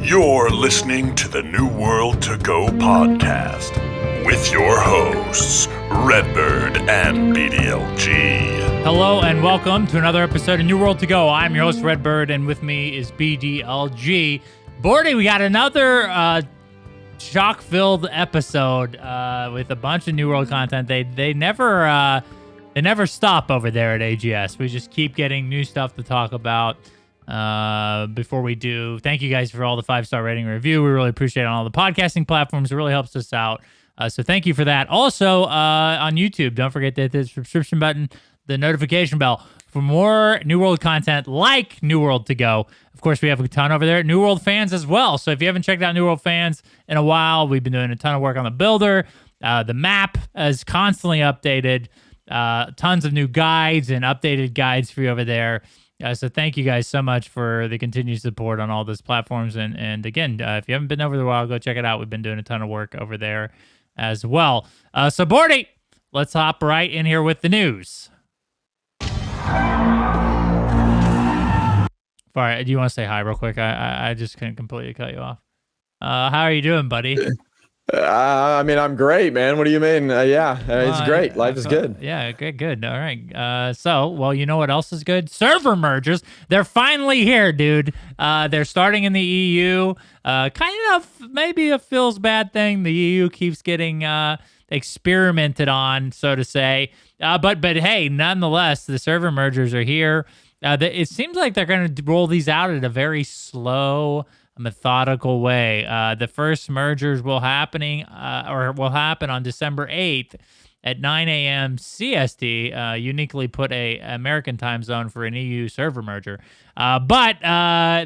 You're listening to the New World to Go podcast with your hosts, Redbyrd and BDLG. Hello and welcome to another episode of New World to Go. I'm your host, Redbyrd, and with me is BDLG. Bordy, we got another chock-filled episode with a bunch of New World content. They never stop over there at AGS. We just keep getting new stuff to talk about. Before we do, thank you guys for all the 5-star rating and review. We really appreciate it on all the podcasting platforms. It really helps us out. So thank you for that. Also, on YouTube, don't forget to hit the subscription button, the notification bell for more New World content like New World to Go. Of course, we have a ton over there at New World Fans as well. So if you haven't checked out New World Fans in a while, we've been doing a ton of work on the builder. The map is constantly updated. Tons of new guides and updated guides for you over there. So thank you guys so much for the continued support on all those platforms. And again, if you haven't been over there a while, go check it out. We've been doing a ton of work over there as well. So Bordy, let's hop right in here with the news. All right, do you want to say hi real quick? I just couldn't completely cut you off. How are you doing, buddy? I'm great, man. What do you mean? It's great. Life is good. Yeah, good. All right. So, you know what else is good? Server mergers. They're finally here, dude. They're starting in the EU. Kind of maybe a feels bad thing. The EU keeps getting experimented on, so to say. But hey, nonetheless, the server mergers are here. It seems like they're going to roll these out at a very slow, methodical way. The first mergers will happen on December 8th at 9 a.m. CST, uniquely put a American time zone for an EU server merger. But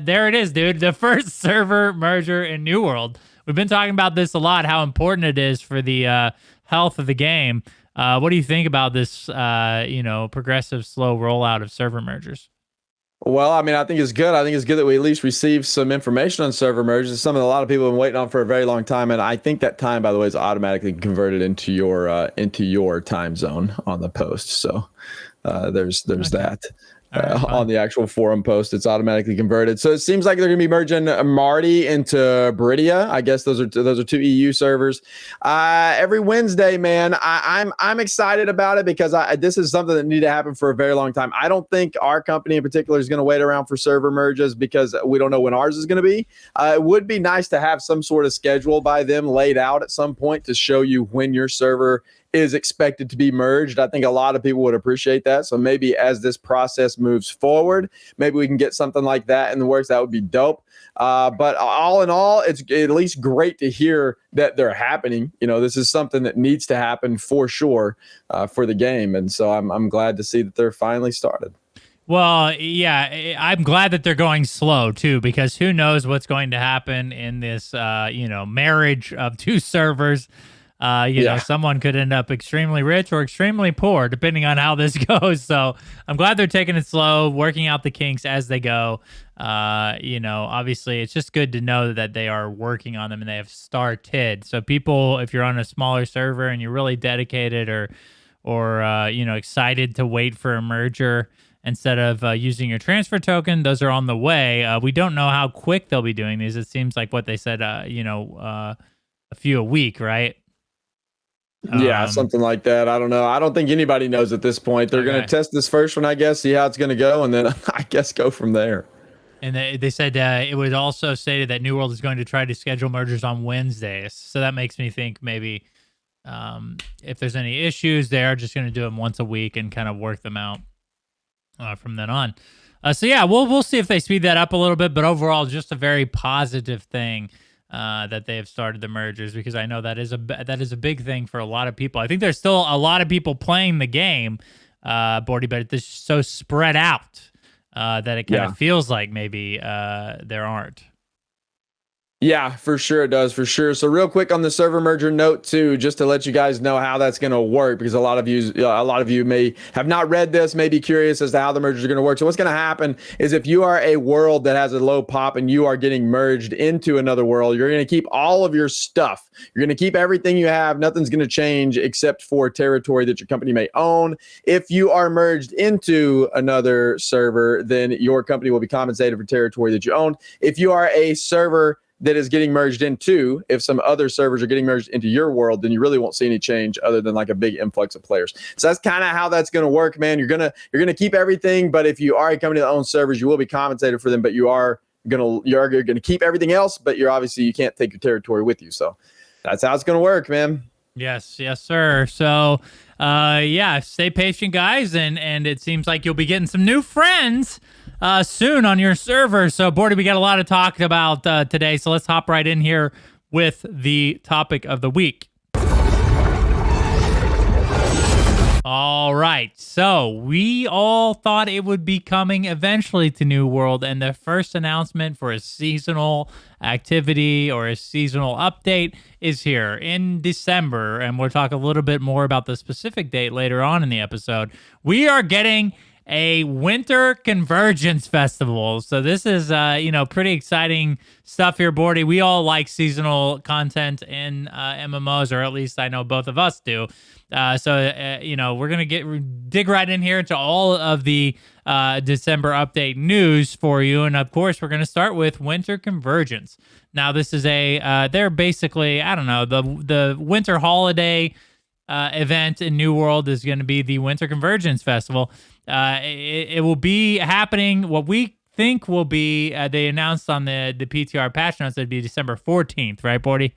there it is, dude. The first server merger in New World. We've been talking about this a lot, how important it is for the health of the game. What do you think about this, progressive, slow rollout of server mergers? Well, I think it's good. I think it's good that we at least receive some information on server mergers. It's something a lot of people have been waiting on for a very long time, and I think that time, by the way, is automatically converted into your time zone on the post. So there's that. On the actual forum post, it's automatically converted. So it seems like they're going to be merging Marty into Bridia. I guess those are two EU servers. Every Wednesday, man, I'm excited about it because this is something that needed to happen for a very long time. I don't think our company in particular is going to wait around for server merges because we don't know when ours is going to be. It would be nice to have some sort of schedule by them laid out at some point to show you when your server is expected to be merged. I think a lot of people would appreciate that. So maybe as this process moves forward, maybe we can get something like that in the works. That would be dope. But all in all, it's at least great to hear that they're happening. This is something that needs to happen for sure for the game. And so I'm glad to see that they're finally started. Well, yeah, I'm glad that they're going slow too, because who knows what's going to happen in this, marriage of two servers. Someone could end up extremely rich or extremely poor, depending on how this goes. So I'm glad they're taking it slow, working out the kinks as they go. Obviously, it's just good to know that they are working on them and they have started. So people, if you're on a smaller server and you're really dedicated or excited to wait for a merger instead of using your transfer token, those are on the way. We don't know how quick they'll be doing these. It seems like what they said, a few a week, right? Yeah, something like that. I don't know. I don't think anybody knows at this point. They're going to test this first one, I guess, see how it's going to go, and then I guess go from there. And they said it was also stated that New World is going to try to schedule mergers on Wednesdays. So that makes me think maybe if there's any issues, they're just going to do them once a week and kind of work them out from then on. We'll see if they speed that up a little bit. But overall, just a very positive thing. That they have started the mergers, because I know that is a big thing for a lot of people. I think there's still a lot of people playing the game, Bordy, but it's just so spread out that it kind of feels like maybe there aren't. Yeah, for sure it does, for sure. So real quick on the server merger note too, just to let you guys know how that's going to work, because a lot of you may have not read this, may be curious as to how the mergers are going to work. So what's going to happen is if you are a world that has a low pop and you are getting merged into another world, you're going to keep all of your stuff. You're going to keep everything you have. Nothing's going to change except for territory that your company may own. If you are merged into another server, then your company will be compensated for territory that you own. If you are a server that is getting merged into, if some other servers are getting merged into your world, then you really won't see any change other than like a big influx of players. So that's kind of how that's going to work, man. You're gonna keep everything, but if you are coming to the own servers, you will be compensated for them, but you're gonna keep everything else, but you can't take your territory with you. So that's how it's gonna work, man. Yes, sir. So, stay patient, guys, and it seems like you'll be getting some new friends soon on your server. So, Bordy, we got a lot to talk about today, so let's hop right in here with the topic of the week. All right, so we all thought it would be coming eventually to New World, and the first announcement for a seasonal activity or a seasonal update is here in December, and we'll talk a little bit more about the specific date later on in the episode. We are getting a Winter Convergence Festival. So this is, pretty exciting stuff here, Bordy. We all like seasonal content in MMOs, or at least I know both of us do. We're going to dig right in here into all of the December update news for you. And of course, we're going to start with Winter Convergence. Now, this is they're basically, I don't know, the winter holiday event in New World is going to be the Winter Convergence Festival. It will be happening, what we think will be, they announced on the PTR patch notes, it'd be December 14th, right, Bordy?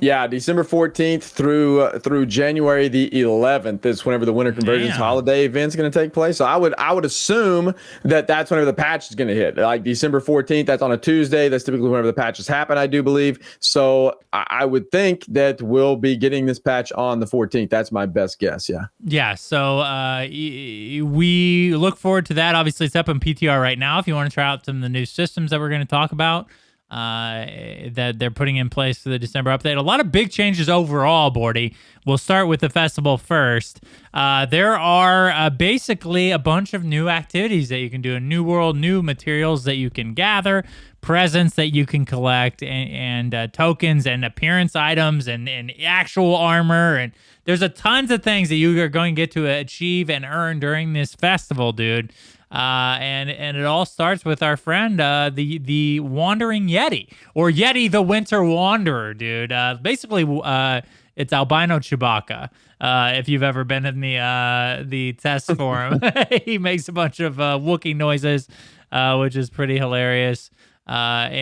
Yeah, December 14th through January the 11th is whenever the Winter Convergence holiday event is going to take place. So I would assume that's whenever the patch is going to hit. Like December 14th, that's on a Tuesday. That's typically whenever the patches happen, I do believe. So I would think that we'll be getting this patch on the 14th. That's my best guess, yeah. Yeah, so we look forward to that. Obviously, it's up in PTR right now if you want to try out some of the new systems that we're going to talk about that they're putting in place for the December update. A lot of big changes overall, Bordy. We'll start with the festival first. There are basically a bunch of new activities that you can do in New World, new materials that you can gather, presents that you can collect, and tokens and appearance items and actual armor. And there's a tons of things that you are going to get to achieve and earn during this festival, dude. And it all starts with our friend, the Wandering Yeti, or Yeti the Winter Wanderer, dude. Basically, it's albino Chewbacca. If you've ever been in the test forum, he makes a bunch of Wookiee noises, which is pretty hilarious. Fun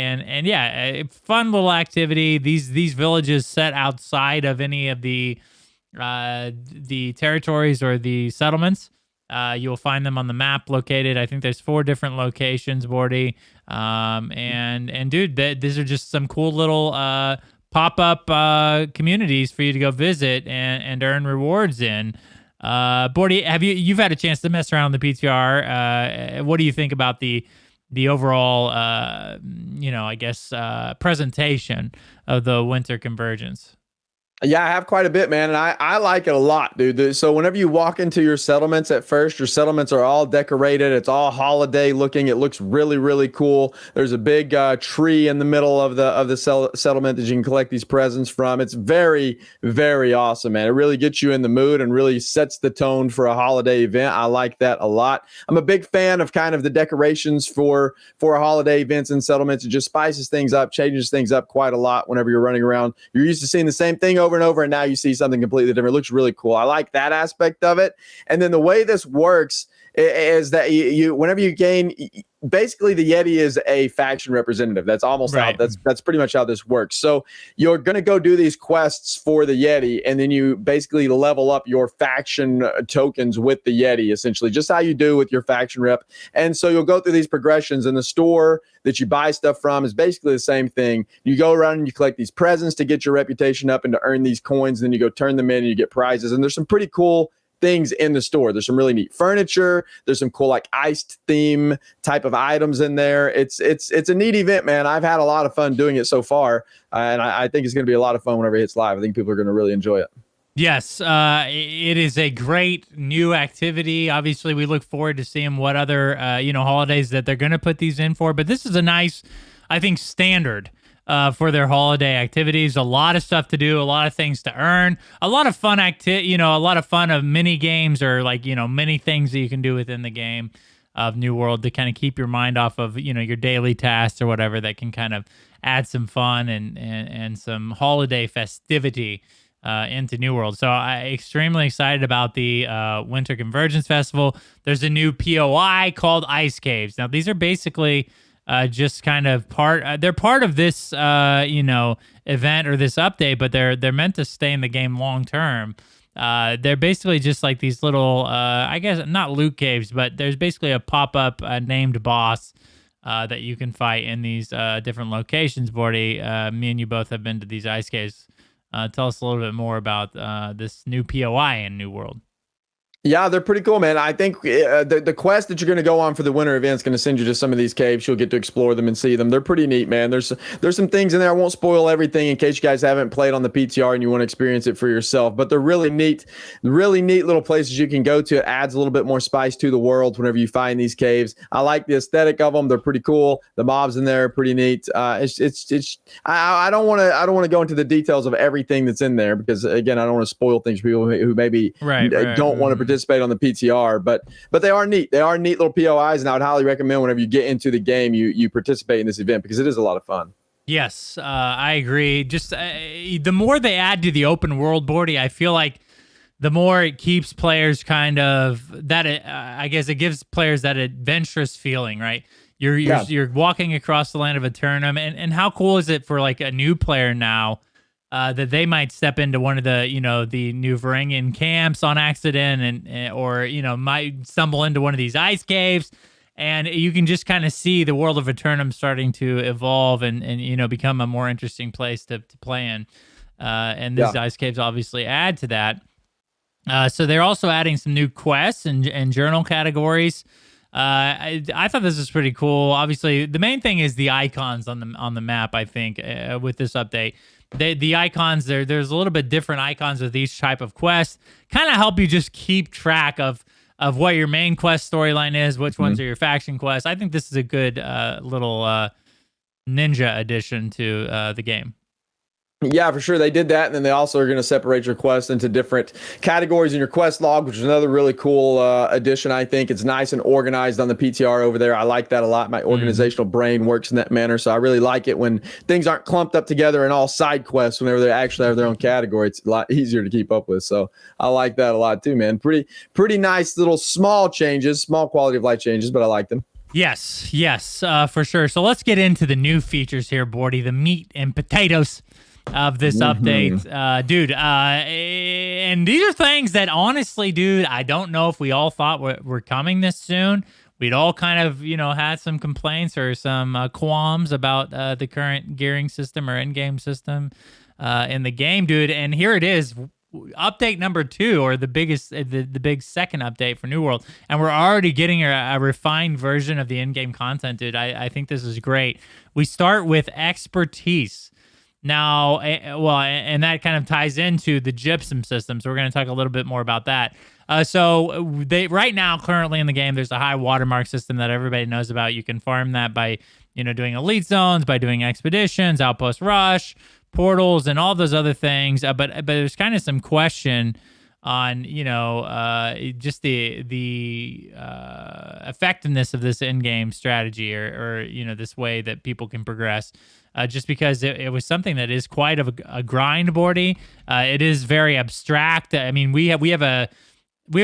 little activity. These villages set outside of any of the territories or the settlements. You'll find them on the map located. I think there's 4 different locations, Bordy. Dude, these are just some cool little pop-up communities for you to go visit and earn rewards in. Bordy, you've had a chance to mess around with the PTR. What do you think about the overall, presentation of the Winter Convergence? Yeah, I have quite a bit, man, and I like it a lot, dude. So whenever you walk into your settlements at first, your settlements are all decorated. It's all holiday looking. It looks really, really cool. There's a big tree in the middle of the settlement that you can collect these presents from. It's very, very awesome, man. It really gets you in the mood and really sets the tone for a holiday event. I like that a lot. I'm a big fan of kind of the decorations for holiday events and settlements. It just spices things up, changes things up quite a lot whenever you're running around. You're used to seeing the same thing over and over, and now you see something completely different. It looks really cool. I like that aspect of it. And then the way this works is that you whenever you gain, basically the Yeti is a faction representative. That's almost right. That's pretty much how this works. So you're going to go do these quests for the Yeti, and then you basically level up your faction tokens with the Yeti, essentially, just how you do with your faction rep. And so you'll go through these progressions, and the store that you buy stuff from is basically the same thing. You go around and you collect these presents to get your reputation up and to earn these coins, and then you go turn them in and you get prizes. And there's some pretty cool things in the store. There's some really neat furniture. There's some cool like iced theme type of items in there. It's a neat event, man. I've had a lot of fun doing it so far, and I think it's going to be a lot of fun whenever it hits live. I think people are going to really enjoy it. Yes, it is a great new activity. Obviously, we look forward to seeing what other holidays that they're going to put these in for. But this is a nice, I think, standard for their holiday activities. A lot of stuff to do, a lot of things to earn, a lot of fun a lot of fun of mini games or many things that you can do within the game. of New World to kind of keep your mind off of, your daily tasks or whatever that can kind of add some fun and some holiday festivity into New World. So I'm extremely excited about the Winter Convergence Festival. There's a new POI called Ice Caves. Now, these are basically just kind of they're part of this, event or this update, but they're meant to stay in the game long term. They're basically just like these little, I guess not loot caves, but there's basically a pop-up named boss that you can fight in these different locations. Bordy, me and you both have been to these ice caves. Tell us a little bit more about this new POI in New World. Yeah, they're pretty cool, man. I think the quest that you're going to go on for the winter event is going to send you to some of these caves. You'll get to explore them and see them. They're pretty neat, man. There's some things in there. I won't spoil everything in case you guys haven't played on the PTR and you want to experience it for yourself. But they're really neat little places you can go to. It adds a little bit more spice to the world whenever you find these caves. I like the aesthetic of them. They're pretty cool. The mobs in there are pretty neat. I don't want to go into the details of everything that's in there because again, I don't want to spoil things for people who maybe don't want to participate on the PTR, but they are neat. They are neat little POIs, and I would highly recommend whenever you get into the game, you participate in this event because it is a lot of fun. Yes, I agree. Just the more they add to the open world, Bordy, I feel like the more it keeps players kind of I guess it gives players that adventurous feeling, right? You're walking across the land of Eternum, and how cool is it for like a new player now? That they might step into one of the, the new Varangian camps on accident or might stumble into one of these ice caves. And you can just kind of see the world of Eternum starting to evolve and become a more interesting place to play in. And these ice caves obviously add to that. So they're also adding some new quests and journal categories. I thought this was pretty cool. Obviously, the main thing is the icons on the map, I think, with this update. The icons there's a little bit different icons with each type of quest, kind of help you just keep track of what your main quest storyline is, which ones are your faction quests. I think this is a good little ninja addition to the game. Yeah, for sure. They did that. And then they also are going to separate your quests into different categories in your quest log, which is another really cool addition, I think. It's nice and organized on the PTR over there. I like that a lot. My organizational brain works in that manner. So I really like it when things aren't clumped up together in all side quests whenever they actually have their own category. It's a lot easier to keep up with. So I like that a lot too, man. Pretty nice little small changes, small quality of life changes, but I like them. Yes, for sure. So let's get into the new features here, Bordy, the meat and potatoes of this update, dude. And these are things that honestly, dude, I don't know if we all thought were coming this soon. We'd all kind of, had some complaints or some qualms about the current gearing system or in-game system in the game, dude. And here it is, update number 2, or the biggest, the big second update for New World. And we're already getting a refined version of the in-game content, dude. I think this is great. We start with expertise. Now, and that kind of ties into the Gypsum system, so we're going to talk a little bit more about that. So right now, currently in the game, there's a high watermark system that everybody knows about. You can farm that by, doing elite zones, by doing expeditions, outpost rush, portals, and all those other things. But there's kind of some question on, just the effectiveness of this in-game strategy or this way that people can progress. Just because it was something that is quite of a grind, Bordy. It is very abstract. I mean, we have a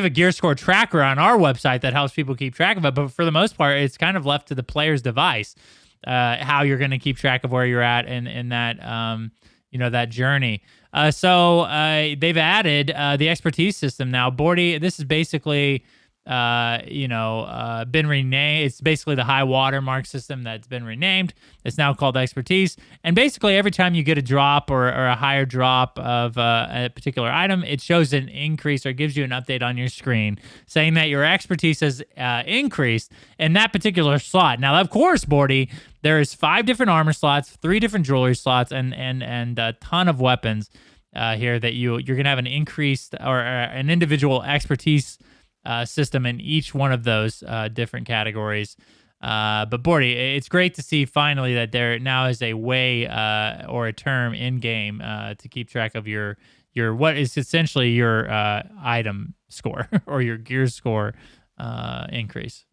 gear score tracker on our website that helps people keep track of it, but for the most part, it's kind of left to the player's device how you're going to keep track of where you're at in that that journey. So they've added the expertise system now, Bordy. This is basically been renamed. It's basically the high watermark system that's been renamed. It's now called expertise. And basically every time you get a drop or a higher drop of a particular item, it shows an increase or gives you an update on your screen saying that your expertise has increased in that particular slot. Now, of course, Bordy, there is 5 different armor slots, 3 different jewelry slots, and a ton of weapons here that you're going to have an increased or an individual expertise system in each one of those different categories. But Bordy, it's great to see finally that there now is a way or a term in game to keep track of your what is essentially your item score or your gear score increase.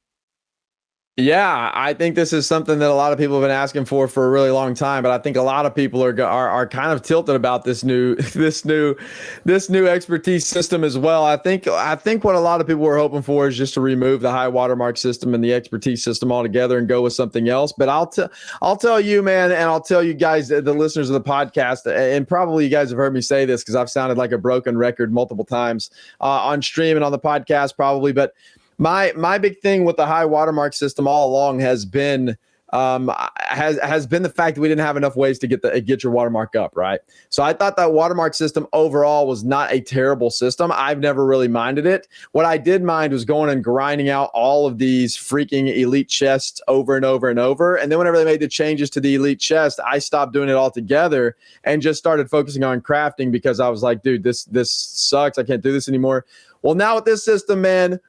Yeah, I think this is something that a lot of people have been asking for a really long time, but I think a lot of people are kind of tilted about this new this new expertise system as well. I think what a lot of people were hoping for is just to remove the high watermark system and the expertise system altogether and go with something else. But I'll tell you, man, and I'll tell you guys, the listeners of the podcast, and probably you guys have heard me say this because I've sounded like a broken record multiple times on stream and on the podcast, probably, but. My big thing with the high watermark system all along has been has been the fact that we didn't have enough ways to get your watermark up, right? So I thought that watermark system overall was not a terrible system. I've never really minded it. What I did mind was going and grinding out all of these freaking elite chests over and over and over. And then whenever they made the changes to the elite chest, I stopped doing it altogether and just started focusing on crafting because I was like, dude, this sucks. I can't do this anymore. Well, now with this system, man,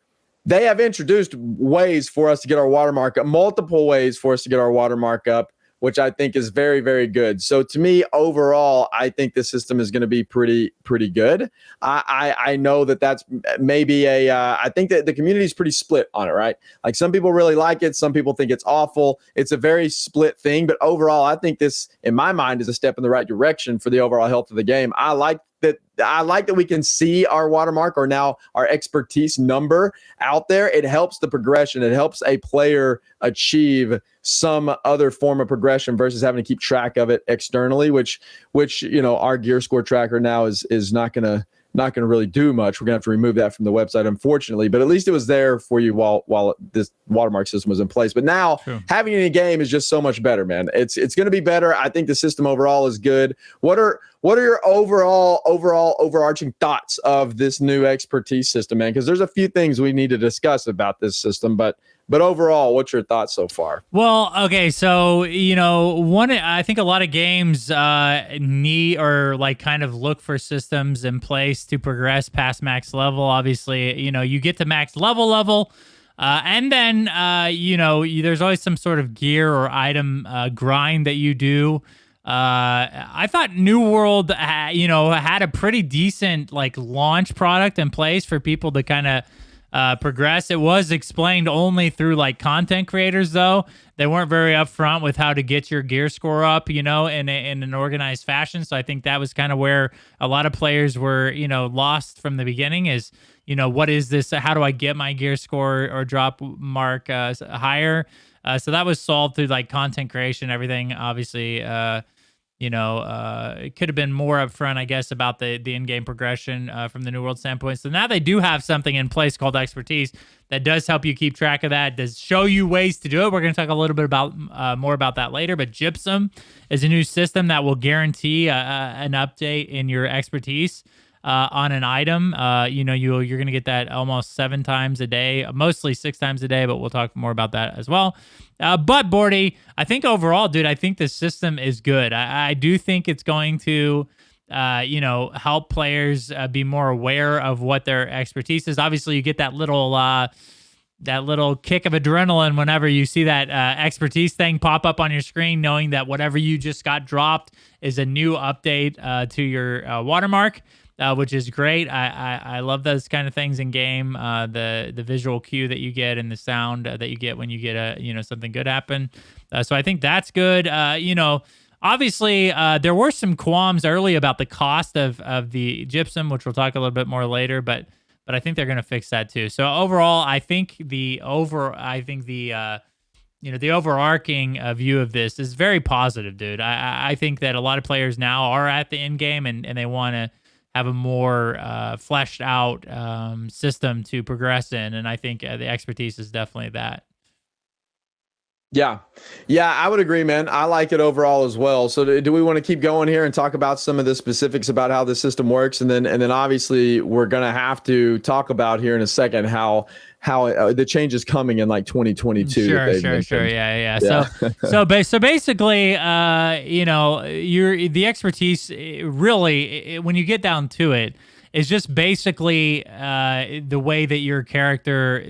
they have introduced ways for us to get our watermark up, multiple ways for us to get our watermark up, which I think is very, very good. So to me, overall, I think the system is going to be pretty good. I know that's maybe I think that the community is pretty split on it, right? Like some people really like it. Some people think it's awful. It's a very split thing. But overall, I think this, in my mind, is a step in the right direction for the overall health of the game. I like that we can see our watermark or now our expertise number out there. It helps the progression. It helps a player achieve some other form of progression versus having to keep track of it externally, which our gear score tracker now is not gonna really do much. We're gonna have to remove that from the website, unfortunately. But at least it was there for you while this watermark system was in place. But now having it in a game is just so much better, man. It's gonna be better. I think the system overall is good. What are your overall overarching thoughts of this new expertise system, man? Because there's a few things we need to discuss about this system, but overall, what's your thoughts so far? Well, okay, so I think a lot of games need or like kind of look for systems in place to progress past max level. Obviously, you get to max level, and then there's always some sort of gear or item grind that you do. I thought New World, had a pretty decent like launch product in place for people to kind of progress. It was explained only through like content creators, though. They weren't very upfront with how to get your gear score up, in an organized fashion. So I think that was kind of where a lot of players were, lost from the beginning is, what is this? How do I get my gear score or drop mark higher? So that was solved through like content creation, everything. Obviously, it could have been more upfront, I guess, about the in-game progression from the New World standpoint. So now they do have something in place called expertise that does help you keep track of that, does show you ways to do it. We're going to talk a little bit about more about that later. But Gypsum is a new system that will guarantee an update in your expertise on an item. You're going to get that almost 7 times a day, mostly 6 times a day, but we'll talk more about that as well. But Bordy, I think overall, dude, I think the system is good. I do think it's going to, help players be more aware of what their expertise is. Obviously, you get that little kick of adrenaline whenever you see that expertise thing pop up on your screen, knowing that whatever you just got dropped is a new update to your watermark. Which is great. I love those kind of things in game. The visual cue that you get and the sound that you get when you get something good happen. So I think that's good. Obviously there were some qualms early about the cost of the Gypsum, which we'll talk a little bit more later. But I think they're going to fix that too. So overall, I think the overarching view of this is very positive, dude. I think that a lot of players now are at the end game and they want to have a more fleshed out system to progress in. And I think the expertise is definitely that. Yeah, I would agree, man. I like it overall as well. So do we want to keep going here and talk about some of the specifics about how the system works? And then obviously we're going to have to talk about here in a second how the change is coming in like 2022. Sure. Yeah. So basically, the expertise really, when you get down to it, is just basically the way that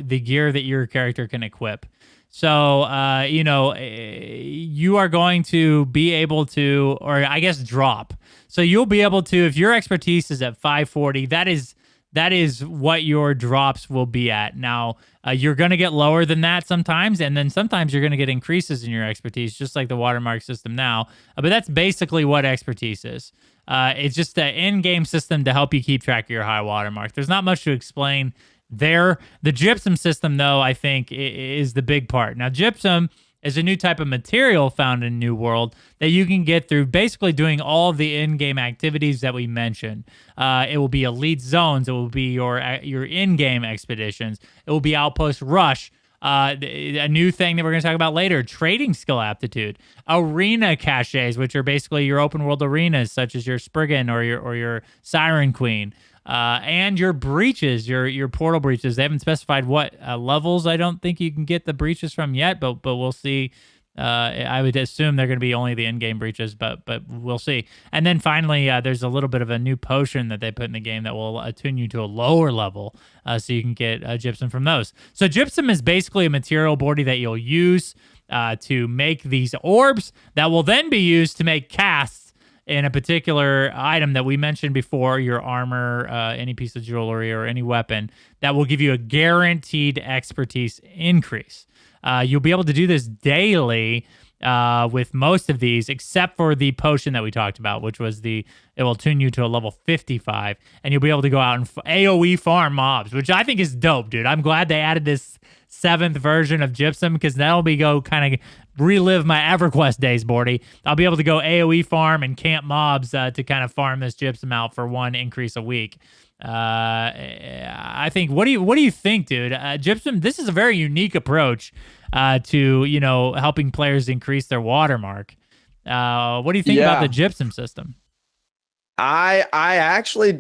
the gear that your character can equip. So, you are going to be able to, or I guess drop. So you'll be able to, if your expertise is at 540, that is that is what your drops will be at. Now, you're going to get lower than that sometimes, and then sometimes you're going to get increases in your expertise, just like the watermark system now. But that's basically what expertise is. It's just an in-game system to help you keep track of your high watermark. There's not much to explain there. The gypsum system, though, I think is the big part. Now, gypsum is a new type of material found in New World that you can get through basically doing all of the in-game activities that we mentioned. It will be elite zones. It will be your in-game expeditions. It will be outpost rush. A new thing that we're going to talk about later, trading skill aptitude, arena caches, which are basically your open world arenas, such as your Spriggan or your Siren Queen. And your breaches, your portal breaches. They haven't specified what levels. I don't think you can get the breaches from yet, but we'll see. I would assume they're going to be only the in-game breaches, but we'll see. And then finally, there's a little bit of a new potion that they put in the game that will attune you to a lower level, so you can get gypsum from those. So gypsum is basically a material body that you'll use to make these orbs that will then be used to make casts in a particular item that we mentioned before, your armor, any piece of jewelry, or any weapon, that will give you a guaranteed expertise increase. You'll be able to do this daily with most of these, except for the potion that we talked about, which was it will tune you to a level 55, and you'll be able to go out and AoE farm mobs, which I think is dope, dude. I'm glad they added this 7th version of gypsum, because that'll be kind of relive my EverQuest days, Bordy. I'll be able to go AoE farm and camp mobs to kind of farm this gypsum out for 1 increase a week. I think, what do you think, dude? Gypsum, this is a very unique approach to helping players increase their watermark. What do you think about the gypsum system? I actually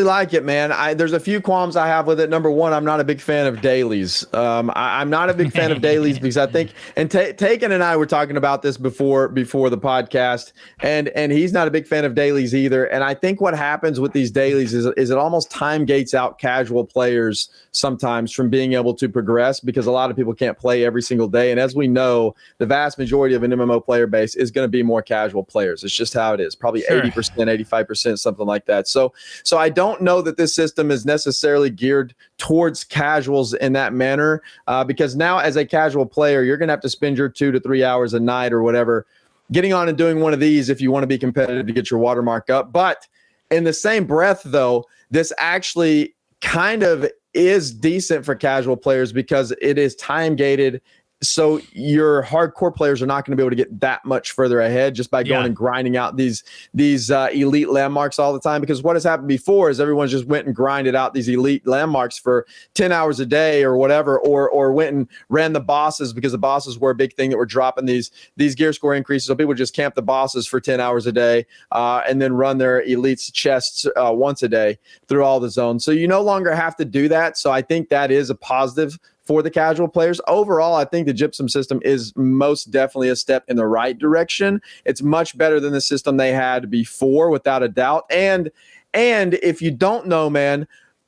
like it, man. There's a few qualms I have with it. Number one, I'm not a big fan of dailies. I'm not a big fan of dailies because I think, and Taken and I were talking about this before the podcast, and he's not a big fan of dailies either. And I think what happens with these dailies is it almost time gates out casual players sometimes from being able to progress, because a lot of people can't play every single day. And as we know, the vast majority of an MMO player base is going to be more casual players. It's just how it is. Probably 80%, 85%, something like that. So I don't know that this system is necessarily geared towards casuals in that manner, because now as a casual player, you're going to have to spend your 2 to 3 hours a night or whatever getting on and doing one of these if you want to be competitive to get your watermark up. But in the same breath, though, this actually kind of is decent for casual players because it is time gated. So your hardcore players are not going to be able to get that much further ahead just by going and grinding out these elite landmarks all the time. Because what has happened before is everyone just went and grinded out these elite landmarks for 10 hours a day or whatever, or went and ran the bosses, because the bosses were a big thing that were dropping these gear score increases. So people just camp the bosses for 10 hours a day and then run their elites chests once a day through all the zones. So you no longer have to do that. So I think that is a positive for the casual players. Overall, I think the gypsum system is most definitely a step in the right direction. It's much better than the system they had before, without a doubt. And if you don't know, man,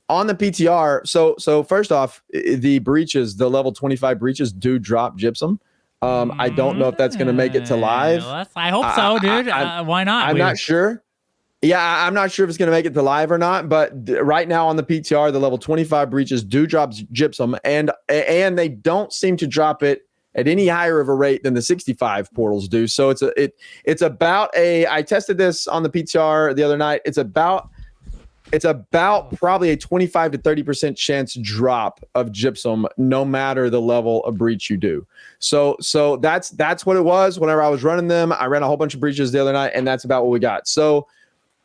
on the PTR, so first off, the breaches, the level 25 breaches do drop gypsum. I don't know if that's going to make it to live. I hope so, dude. Why not? I'm not sure. Yeah, I'm not sure if it's going to make it to live or not, but right now on the PTR, the level 25 breaches do drop gypsum, and they don't seem to drop it at any higher of a rate than the 65 portals do. So it's about I tested this on the PTR the other night. It's about probably a 25 to 30% chance drop of gypsum, no matter the level of breach you do. So that's what it was whenever I was running them. I ran a whole bunch of breaches the other night, and that's about what we got.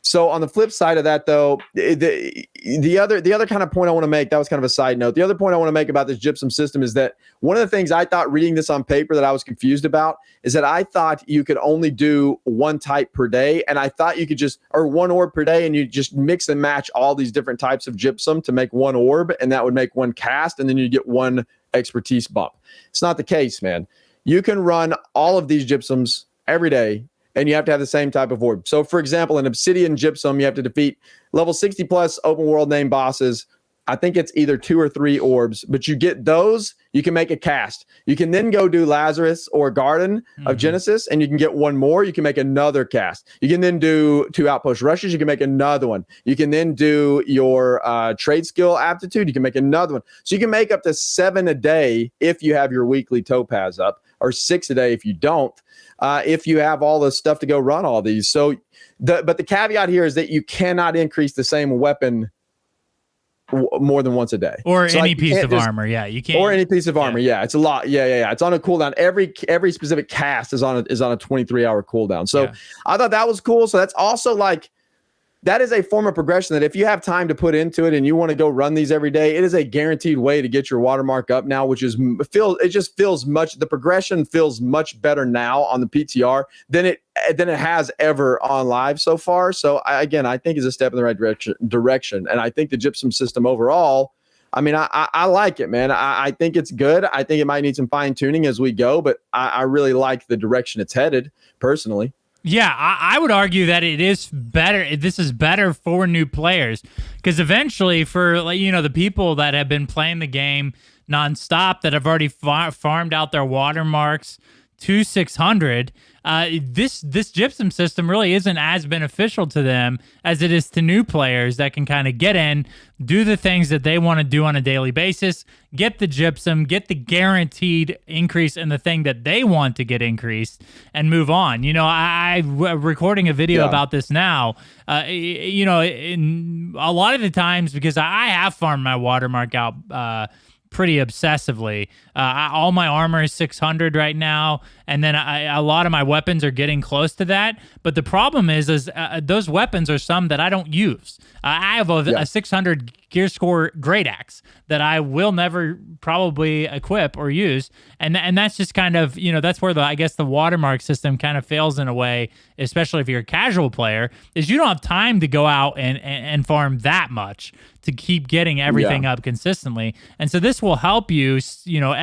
So on the flip side of that, though, the other kind of point I want to make, that was kind of a side note. The other point I want to make about this gypsum system is that one of the things I thought reading this on paper that I was confused about is that I thought you could only do one type per day. And I thought you could or one orb per day, and you just mix and match all these different types of gypsum to make one orb, and that would make one cast, and then you get one expertise bump. It's not the case, man. You can run all of these gypsums every day, and you have to have the same type of orb. So, for example, in Obsidian Gypsum, you have to defeat level 60 plus open world name bosses I think it's either 2 or 3 orbs, but you get those, you can make a cast. You can then go do Lazarus or Garden of Genesis, and you can get 1 more. You can make another cast. You can then do 2 outpost rushes. You can make another one. You can then do your trade skill aptitude. You can make another one. So you can make up to 7 a day if you have your weekly topaz up, or 6 a day if you don't, if you have all the stuff to go run all these. So, but the caveat here is that you cannot increase the same weapon more than once a day, or any piece of armor. Yeah, you can't. Or any piece of armor. Yeah, it's a lot. Yeah. It's on a cooldown. Every specific cast is on a 23-hour cooldown. So I thought that was cool. So that's also like, that is a form of progression that if you have time to put into it and you want to go run these every day, it is a guaranteed way to get your watermark up now, which is the progression feels much better now on the PTR than it has ever on live so far. So I think it's a step in the right direction. And I think the Gypsum system overall, I mean, I like it, man. I think it's good. I think it might need some fine tuning as we go, but I really like the direction it's headed personally. Yeah, I would argue that it is better. This is better for new players, because eventually, for the people that have been playing the game nonstop, that have already farmed out their watermarks to 600, this Gypsum system really isn't as beneficial to them as it is to new players that can kind of get in, do the things that they want to do on a daily basis, get the Gypsum, get the guaranteed increase in the thing that they want to get increased, and move on. I'm recording a video about this now. In a lot of the times, because I have farmed my watermark out pretty obsessively. All my armor is 600 right now, and then a lot of my weapons are getting close to that. But the problem is those weapons are some that I don't use. I have a 600 gear score great axe that I will never probably equip or use, and that's just kind of that's where I guess the watermark system kind of fails in a way, especially if you're a casual player, is you don't have time to go out and farm that much to keep getting everything up consistently. And so this will help you,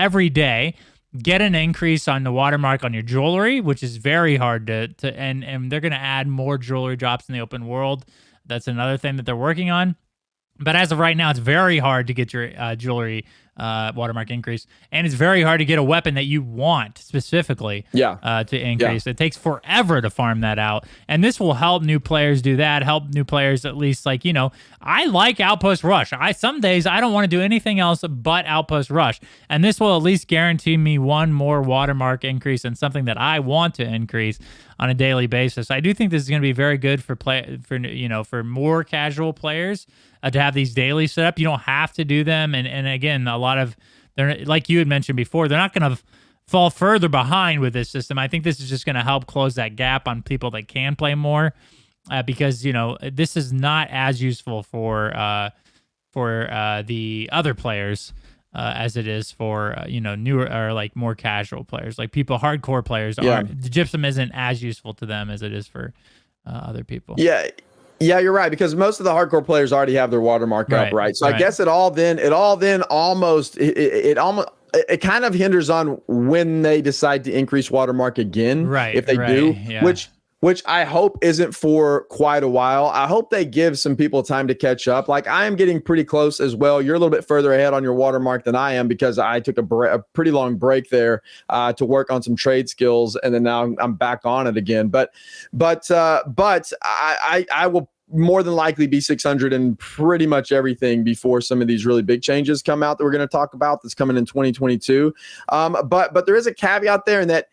every day get an increase on the watermark on your jewelry, which is very hard to and they're going to add more jewelry drops in the open world. That's another thing that they're working on. But as of right now, it's very hard to get your jewelry watermark increase, and it's very hard to get a weapon that you want specifically to increase. It takes forever to farm that out, and this will help new players do that, help new players at least, I like Outpost Rush. Some days I don't want to do anything else but Outpost Rush, and this will at least guarantee me 1 more watermark increase and something that I want to increase on a daily basis. I do think this is going to be very good for more casual players to have these daily set up. You don't have to do them, and again, a lot of they're, like you had mentioned before, they're not going to fall further behind with this system. I think this is just going to help close that gap on people that can play more, because this is not as useful for the other players as it is for newer or more casual players, like people hardcore players. The Gypsum isn't as useful to them as it is for other people. Yeah, you're right, because most of the hardcore players already have their watermark up, right? So I guess it all then almost kind of hinders on when they decide to increase watermark again, right? If they do, which I hope isn't for quite a while. I hope they give some people time to catch up. Like, I am getting pretty close as well. You're a little bit further ahead on your watermark than I am, because I took a pretty long break there to work on some trade skills, and then now I'm back on it again. But I will more than likely be 600 in pretty much everything before some of these really big changes come out that we're going to talk about that's coming in 2022. But there is a caveat there, in that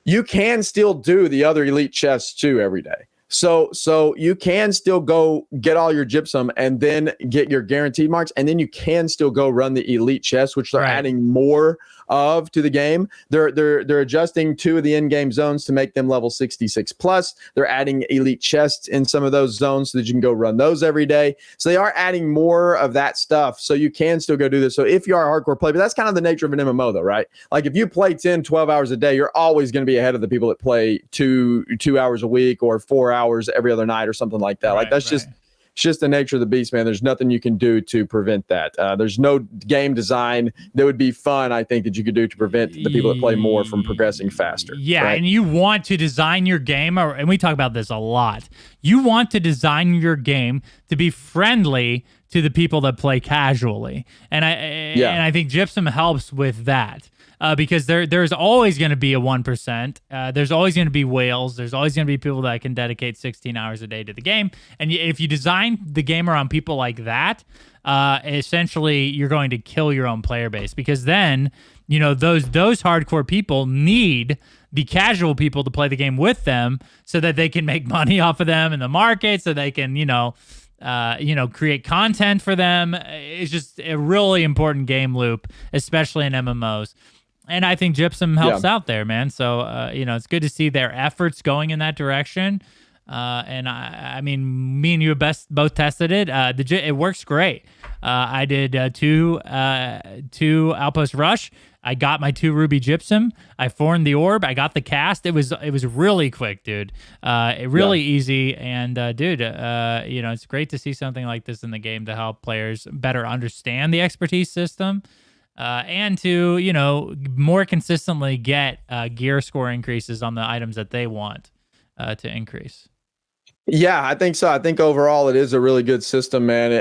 you can still do the other elite chests too every day. So you can still go get all your Gypsum and then get your guaranteed marks, and then you can still go run the elite chests, which they're adding more of to the game. They're adjusting 2 of the in-game zones to make them level 66 plus. They're adding elite chests in some of those zones so that you can go run those every day. So they are adding more of that stuff, so you can still go do this. So if you are a hardcore player, but that's kind of the nature of an MMO though, right? Like, if you play 10, 12 hours a day, you're always going to be ahead of the people that play 2 hours a week or 4 hours every other night or something like that. It's just the nature of the beast, man. There's nothing you can do to prevent that. There's no game design that would be fun, I think, that you could do to prevent the people that play more from progressing faster. Yeah, right? And you want to design your game, and we talk about this a lot. You want to design your game to be friendly to the people that play casually. And I think Gypsum helps with that. Because there's always going to be a 1%. There's always going to be whales. There's always going to be people that can dedicate 16 hours a day to the game. And if you design the game around people like that, essentially you're going to kill your own player base, because then, those hardcore people need the casual people to play the game with them so that they can make money off of them in the market, so they can, create content for them. It's just a really important game loop, especially in MMOs. And I think Gypsum helps out there, man. So, it's good to see their efforts going in that direction. And I mean, me and you both tested it. It works great. I did two Outpost Rush. I got my 2 Ruby Gypsum. I formed the orb. I got the cast. It was really quick, dude. Really easy. And dude, it's great to see something like this in the game to help players better understand the expertise system. And to, more consistently get gear score increases on the items that they want to increase. Yeah, I think so. I think overall it is a really good system, man.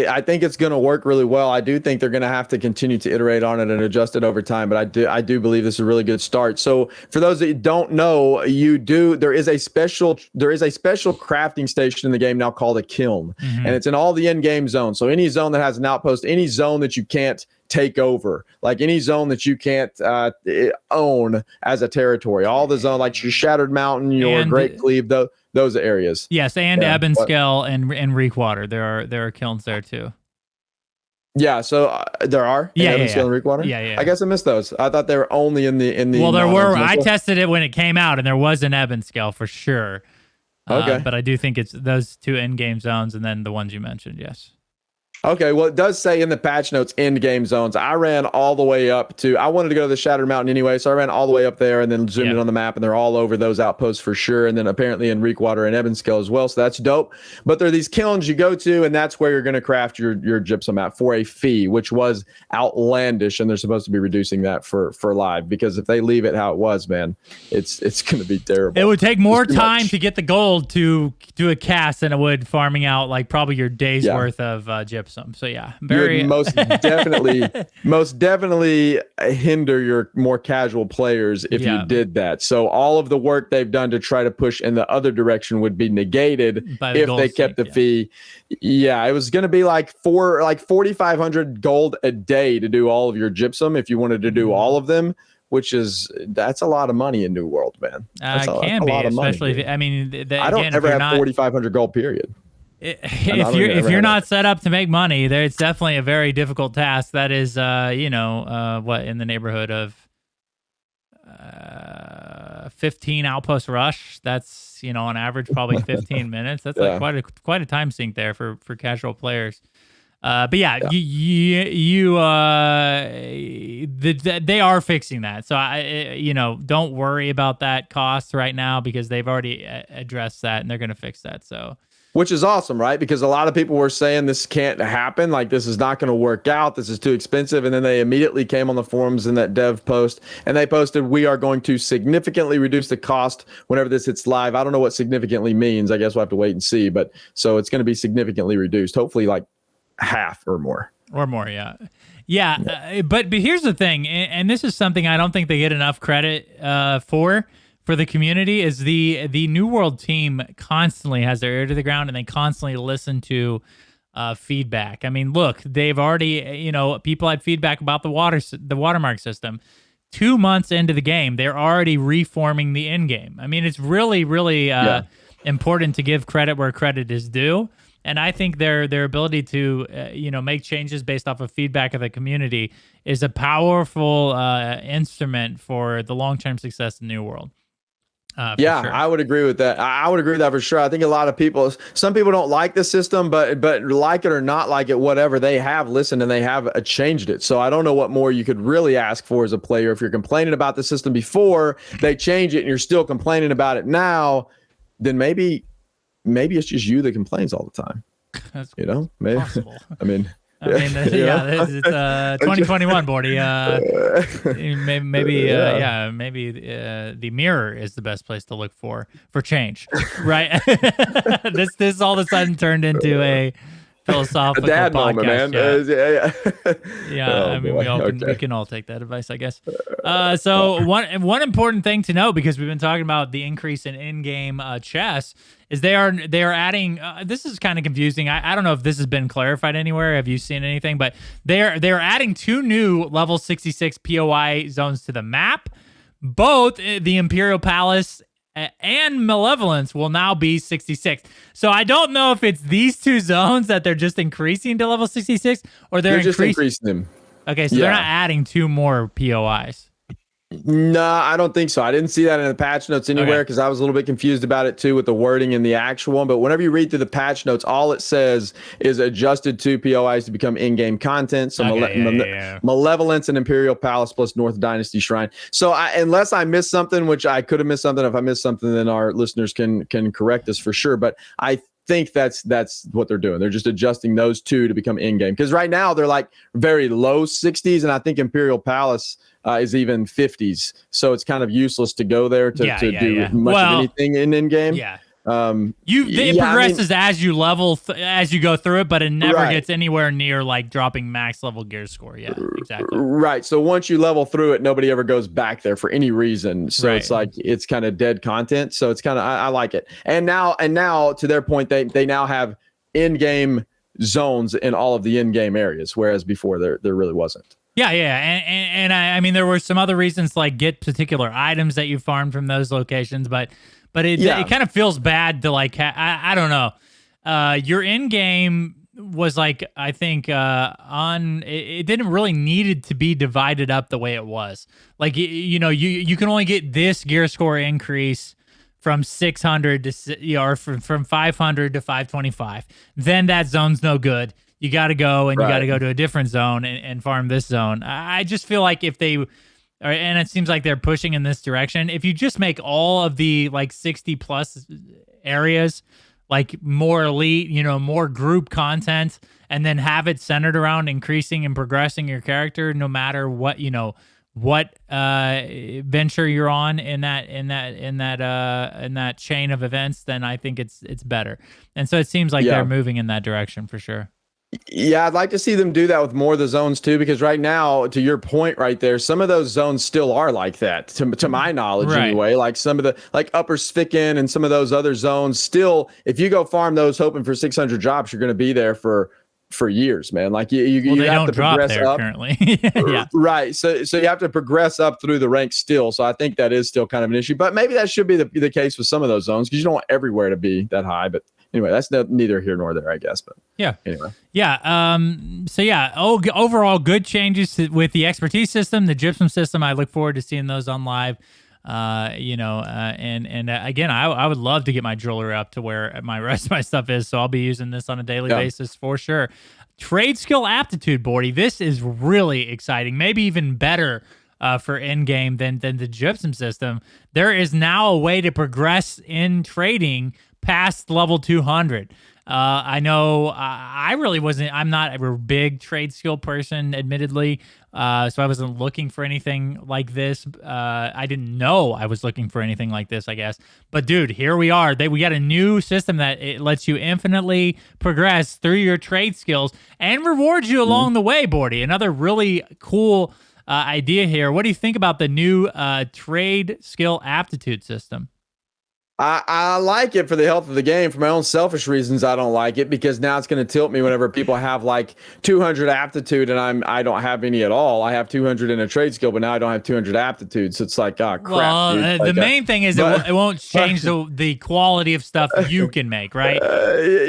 I think it's going to work really well. I do think they're going to have to continue to iterate on it and adjust it over time, but I do believe this is a really good start. So for those that don't know, there is a special crafting station in the game now called a kiln, and it's in all the in-game zones. So any zone that has an outpost, any zone that you can't take over, like any zone that you can't own as a territory, all the zone, like your Shattered Mountain, your Great Cleave, those areas. Yes, and Ebonscale and Reekwater. There are kilns there too. Yeah, so there are. Ebonscale and Reekwater. Yeah. I guess I missed those. I thought they were only in the. Well, there were. I tested it when it came out, and there was an Ebonscale for sure. Okay, but I do think it's those 2 in-game zones, and then the ones you mentioned. Yes. Okay, well, it does say in the patch notes end-game zones. I ran all the way up to, I wanted to go to the Shattered Mountain anyway, so I ran all the way up there and then zoomed in on the map, and they're all over those outposts for sure, and then apparently in Reekwater and Ebonscale as well, so that's dope. But there are these kilns you go to, and that's where you're going to craft your gypsum at for a fee, which was outlandish, and they're supposed to be reducing that for live, because if they leave it how it was, man, it's going to be terrible. It would take more time to get the gold to do a cast than it would farming out like probably your day's worth of gypsum. So yeah, very most definitely hinder your more casual players if you did that. So all of the work they've done to try to push in the other direction would be negated if they kept the fee. Yeah, it was going to be like 4,500 gold a day to do all of your gypsum if you wanted to do all of them. That's a lot of money in New World, man. Can be, especially if I don't ever have 4,500 gold. Period. If you're not set up to make money, it's definitely a very difficult task. That is, what, in the neighborhood of 15 Outpost Rush. That's on average probably 15 minutes. That's like quite a time sink there for casual players. But they are fixing that. So don't worry about that cost right now, because they've already addressed that and they're going to fix that. So. Which is awesome, right? Because a lot of people were saying this can't happen. Like, this is not going to work out. This is too expensive. And then they immediately came on the forums in that dev post, and they posted, we are going to significantly reduce the cost whenever this hits live. I don't know what significantly means. I guess we'll have to wait and see. But so it's going to be significantly reduced, hopefully like half or more. Yeah. But here's the thing, and this is something I don't think they get enough credit for the community, is the New World team constantly has their ear to the ground, and they constantly listen to feedback. I mean, look, they've already, people had feedback about the watermark system. 2 months into the game, they're already reforming the end game. I mean, it's really, really important to give credit where credit is due. And I think their ability to make changes based off of feedback of the community is a powerful instrument for the long-term success in New World. Sure. I would agree with that. I would agree with that for sure. I think a lot of people, some people don't like the system, but like it or not like it, whatever, they have listened and they have changed it. So I don't know what more you could really ask for as a player. If you're complaining about the system before they change it and you're still complaining about it now, then maybe it's just you that complains all the time. That's maybe. Possible. It's 2021, Bordy. Maybe the mirror is the best place to look for change, right? This all of a sudden turned into a philosophical dad moment, podcast. man. Yeah, Oh, I mean, boy. we can all take that advice, I guess. So one important thing to know, because we've been talking about the increase in in-game chess, is they are adding. This is kind of confusing. I don't know if this has been clarified anywhere. Have you seen anything? But they're adding 2 new level 66 POI zones to the map. Both the Imperial Palace and Malevolence will now be 66. So I don't know if it's these 2 zones that they're just increasing to level 66, or they're just increasing them. Okay, so they're not adding 2 more POIs. No, I don't think so. I didn't see that in the patch notes anywhere because I was a little bit confused about it too with the wording in the actual one. But whenever you read through the patch notes, all it says is adjusted 2 POIs to become in-game content. So Malevolence and Imperial Palace plus North Dynasty Shrine. So unless I missed something, which I could have missed something. If I missed something, then our listeners can correct us for sure. But I think that's what they're doing. They're just adjusting those 2 to become in-game, because right now they're like very low 60s, and I think Imperial Palace is even 50s, so it's kind of useless to go there to do much of anything in-game. It progresses as you level as you go through it, but it never gets anywhere near like dropping max level gear score. Yeah, exactly. Right. So once you level through it, nobody ever goes back there for any reason. So it's like it's kind of dead content. So it's kind of I like it. And now to their point, they now have in-game zones in all of the in-game areas, whereas before there really wasn't. Yeah, and I mean there were some other reasons, like get particular items that you farmed from those locations, but it kind of feels bad to like I don't know. Your in game was like, I think it didn't really needed to be divided up the way it was. Like you can only get this gear score increase from 600 to or from 500 to 525. Then that zone's no good. You got to go and you got to go to a different zone and farm this zone. I just feel like if they, and it seems like they're pushing in this direction, if you just make all of the like 60 plus areas like more elite, more group content, and then have it centered around increasing and progressing your character, no matter what, what venture you're on in that chain of events, then I think it's better. And so it seems like they're moving in that direction for sure. Yeah, I'd like to see them do that with more of the zones too, because right now, to your point right there, some of those zones still are like that, to my knowledge anyway. Like some of the Upper Spicken and some of those other zones still, if you go farm those hoping for 600 drops, you're going to be there for years, man. Like you have to progress up currently. Right. So you have to progress up through the ranks still. So I think that is still kind of an issue, but maybe that should be the case with some of those zones, because you don't want everywhere to be that high. But anyway, that's neither here nor there, I guess. But anyway. Overall, good changes with the expertise system, the Gypsum system. I look forward to seeing those on live. Again, I would love to get my jewelry up to where my rest of my stuff is. So I'll be using this on a daily basis for sure. Trade skill aptitude, Bordy. This is really exciting. Maybe even better for in-game than the Gypsum system. There is now a way to progress in trading past level 200. I know I really wasn't, I'm not a big trade skill person, admittedly. So I wasn't looking for anything like this. I didn't know I was looking for anything like this, I guess. But dude, here we are. We got a new system that it lets you infinitely progress through your trade skills and rewards you along the way, Bordy. Another really cool idea here. What do you think about the new trade skill aptitude system? I like it for the health of the game. For my own selfish reasons, I don't like it, because now it's going to tilt me whenever people have like 200 aptitude and I don't have any at all. I have 200 in a trade skill, but now I don't have 200 aptitude. So it's like, crap. Well, the main thing is it won't change the quality of stuff you can make, right?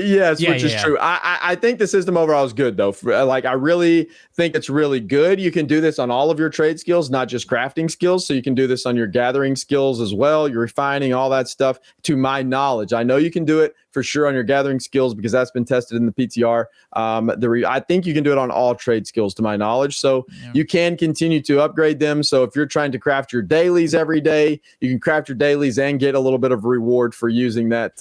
Yes, which is true. I think the system overall is good, though. Like, I really think it's really good. You can do this on all of your trade skills, not just crafting skills. So you can do this on your gathering skills as well, your refining, all that stuff. To my knowledge, I know you can do it for sure on your gathering skills, because that's been tested in the PTR. I think you can do it on all trade skills, to my knowledge. So you can continue to upgrade them. So if you're trying to craft your dailies every day, you can craft your dailies and get a little bit of reward for using that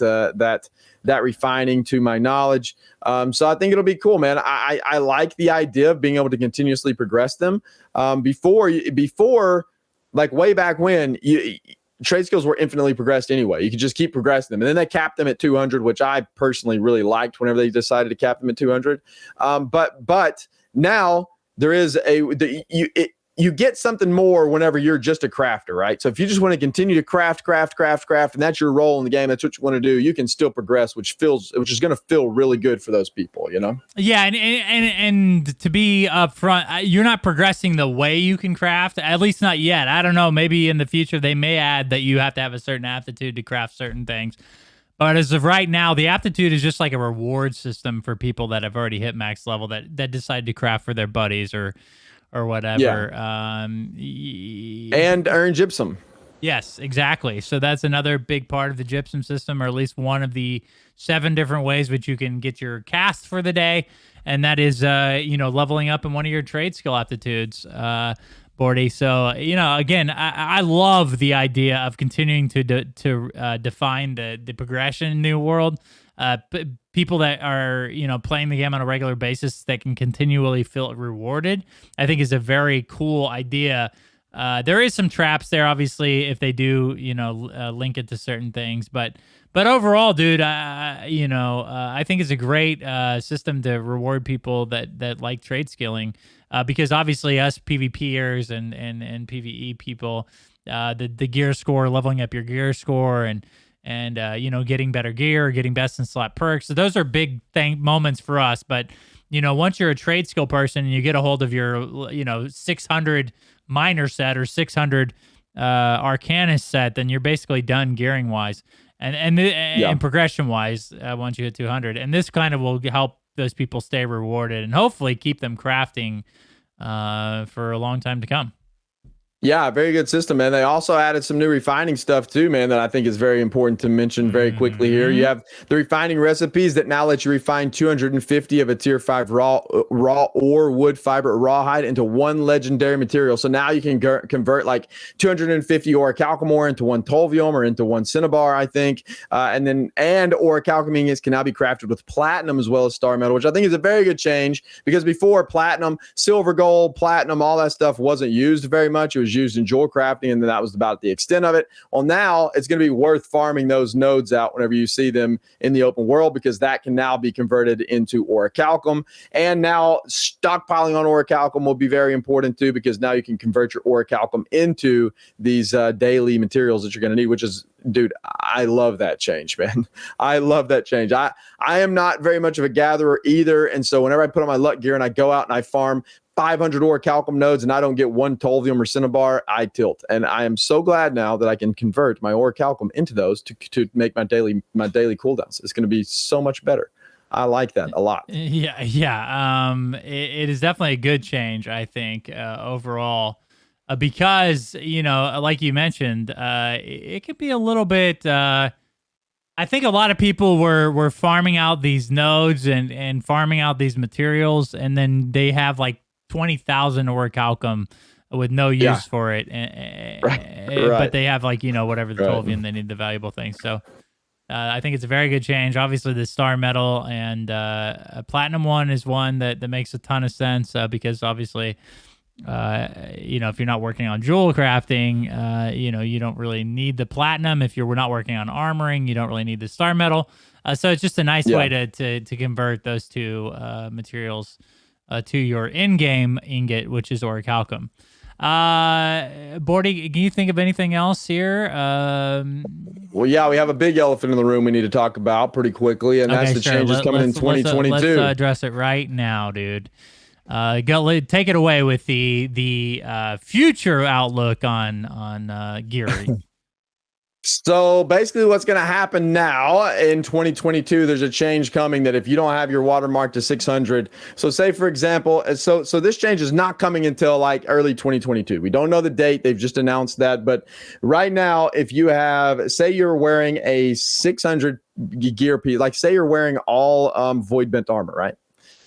refining, to my knowledge. So I think it'll be cool, man. I like the idea of being able to continuously progress them. Before, like way back when, trade skills were infinitely progressed anyway. You could just keep progressing them. And then they capped them at 200, which I personally really liked whenever they decided to cap them at 200. But now there is you get something more whenever you're just a crafter, right? So if you just want to continue to craft, and that's your role in the game, that's what you want to do, you can still progress, which is going to feel really good for those people, you know? Yeah, and to be upfront, you're not progressing the way you can craft, at least not yet. I don't know, maybe in the future they may add that you have to have a certain aptitude to craft certain things. But as of right now, the aptitude is just like a reward system for people that have already hit max level that decide to craft for their buddies or whatever. Yeah. And earn gypsum. Yes, exactly. So that's another big part of the gypsum system, or at least one of the 7 different ways which you can get your cast for the day. And that is, leveling up in one of your trade skill aptitudes, Bordy. So, again, I love the idea of continuing to define the progression in New World. People that are, playing the game on a regular basis that can continually feel rewarded, I think is a very cool idea. There is some traps there, obviously, if they do, link it to certain things. But overall, dude, I think it's a great system to reward people that like trade skilling, because obviously us PvPers and PvE people, the gear score, leveling up your gear score, and getting better gear, getting best in slot perks. So those are big moments for us. But, once you're a trade skill person and you get a hold of your, 600 minor set or 600 arcanist set, then you're basically done gearing wise and progression wise once you hit 200. And this kind of will help those people stay rewarded and hopefully keep them crafting for a long time to come. Yeah, very good system, man. They also added some new refining stuff too, man, that I think is very important to mention very quickly here. You have the refining recipes that now let you refine 250 of a tier 5 raw ore, wood, fiber, or rawhide into one legendary material. So now you can convert like 250 orichalcum ore into one tolvium or into one cinnabar, I think. And orichalcum ingots can now be crafted with platinum as well as star metal, which I think is a very good change, because before platinum, silver, gold, platinum, all that stuff wasn't used very much. It was used in jewel crafting, and then that was about the extent of it. Well, now it's going to be worth farming those nodes out whenever you see them in the open world, because that can now be converted into orichalcum. And now stockpiling on orichalcum will be very important too, because now you can convert your orichalcum into these daily materials that you're going to need, which is, dude, I love that change, man. I love that change. I am not very much of a gatherer either, and so whenever I put on my luck gear and I go out and I farm 500 orichalcum nodes and I don't get one tolvium or cinnabar, I tilt. And I am so glad now that I can convert my orichalcum into those to make my daily cooldowns. It's going to be so much better. I like that a lot. Yeah. It is definitely a good change, I think, overall, because, like you mentioned, it could be a little bit. I think a lot of people were farming out these nodes and farming out these materials, and then they have like 20,000 orichalcum with no use for it, but they have like whatever the tolvium they need, the valuable things. So I think it's a very good change. Obviously, the star metal and a platinum one is one that makes a ton of sense, because obviously, if you're not working on jewel crafting, you don't really need the platinum. If you're not working on armoring, you don't really need the star metal. So it's just a nice way to convert those two materials to your in-game ingot, which is orichalcum. Bordy, can you think of anything else here? Well, yeah, we have a big elephant in the room we need to talk about pretty quickly, and that's the changes coming in 2022. Let's address it right now, dude. Take it away with the future outlook on gearing. So basically what's going to happen now in 2022, there's a change coming that if you don't have your watermark to 600, so say for example, so this change is not coming until like early 2022. We don't know the date. They've just announced that. But right now, if you have, say you're wearing a 600 gear piece, like say you're wearing all void bent armor, right?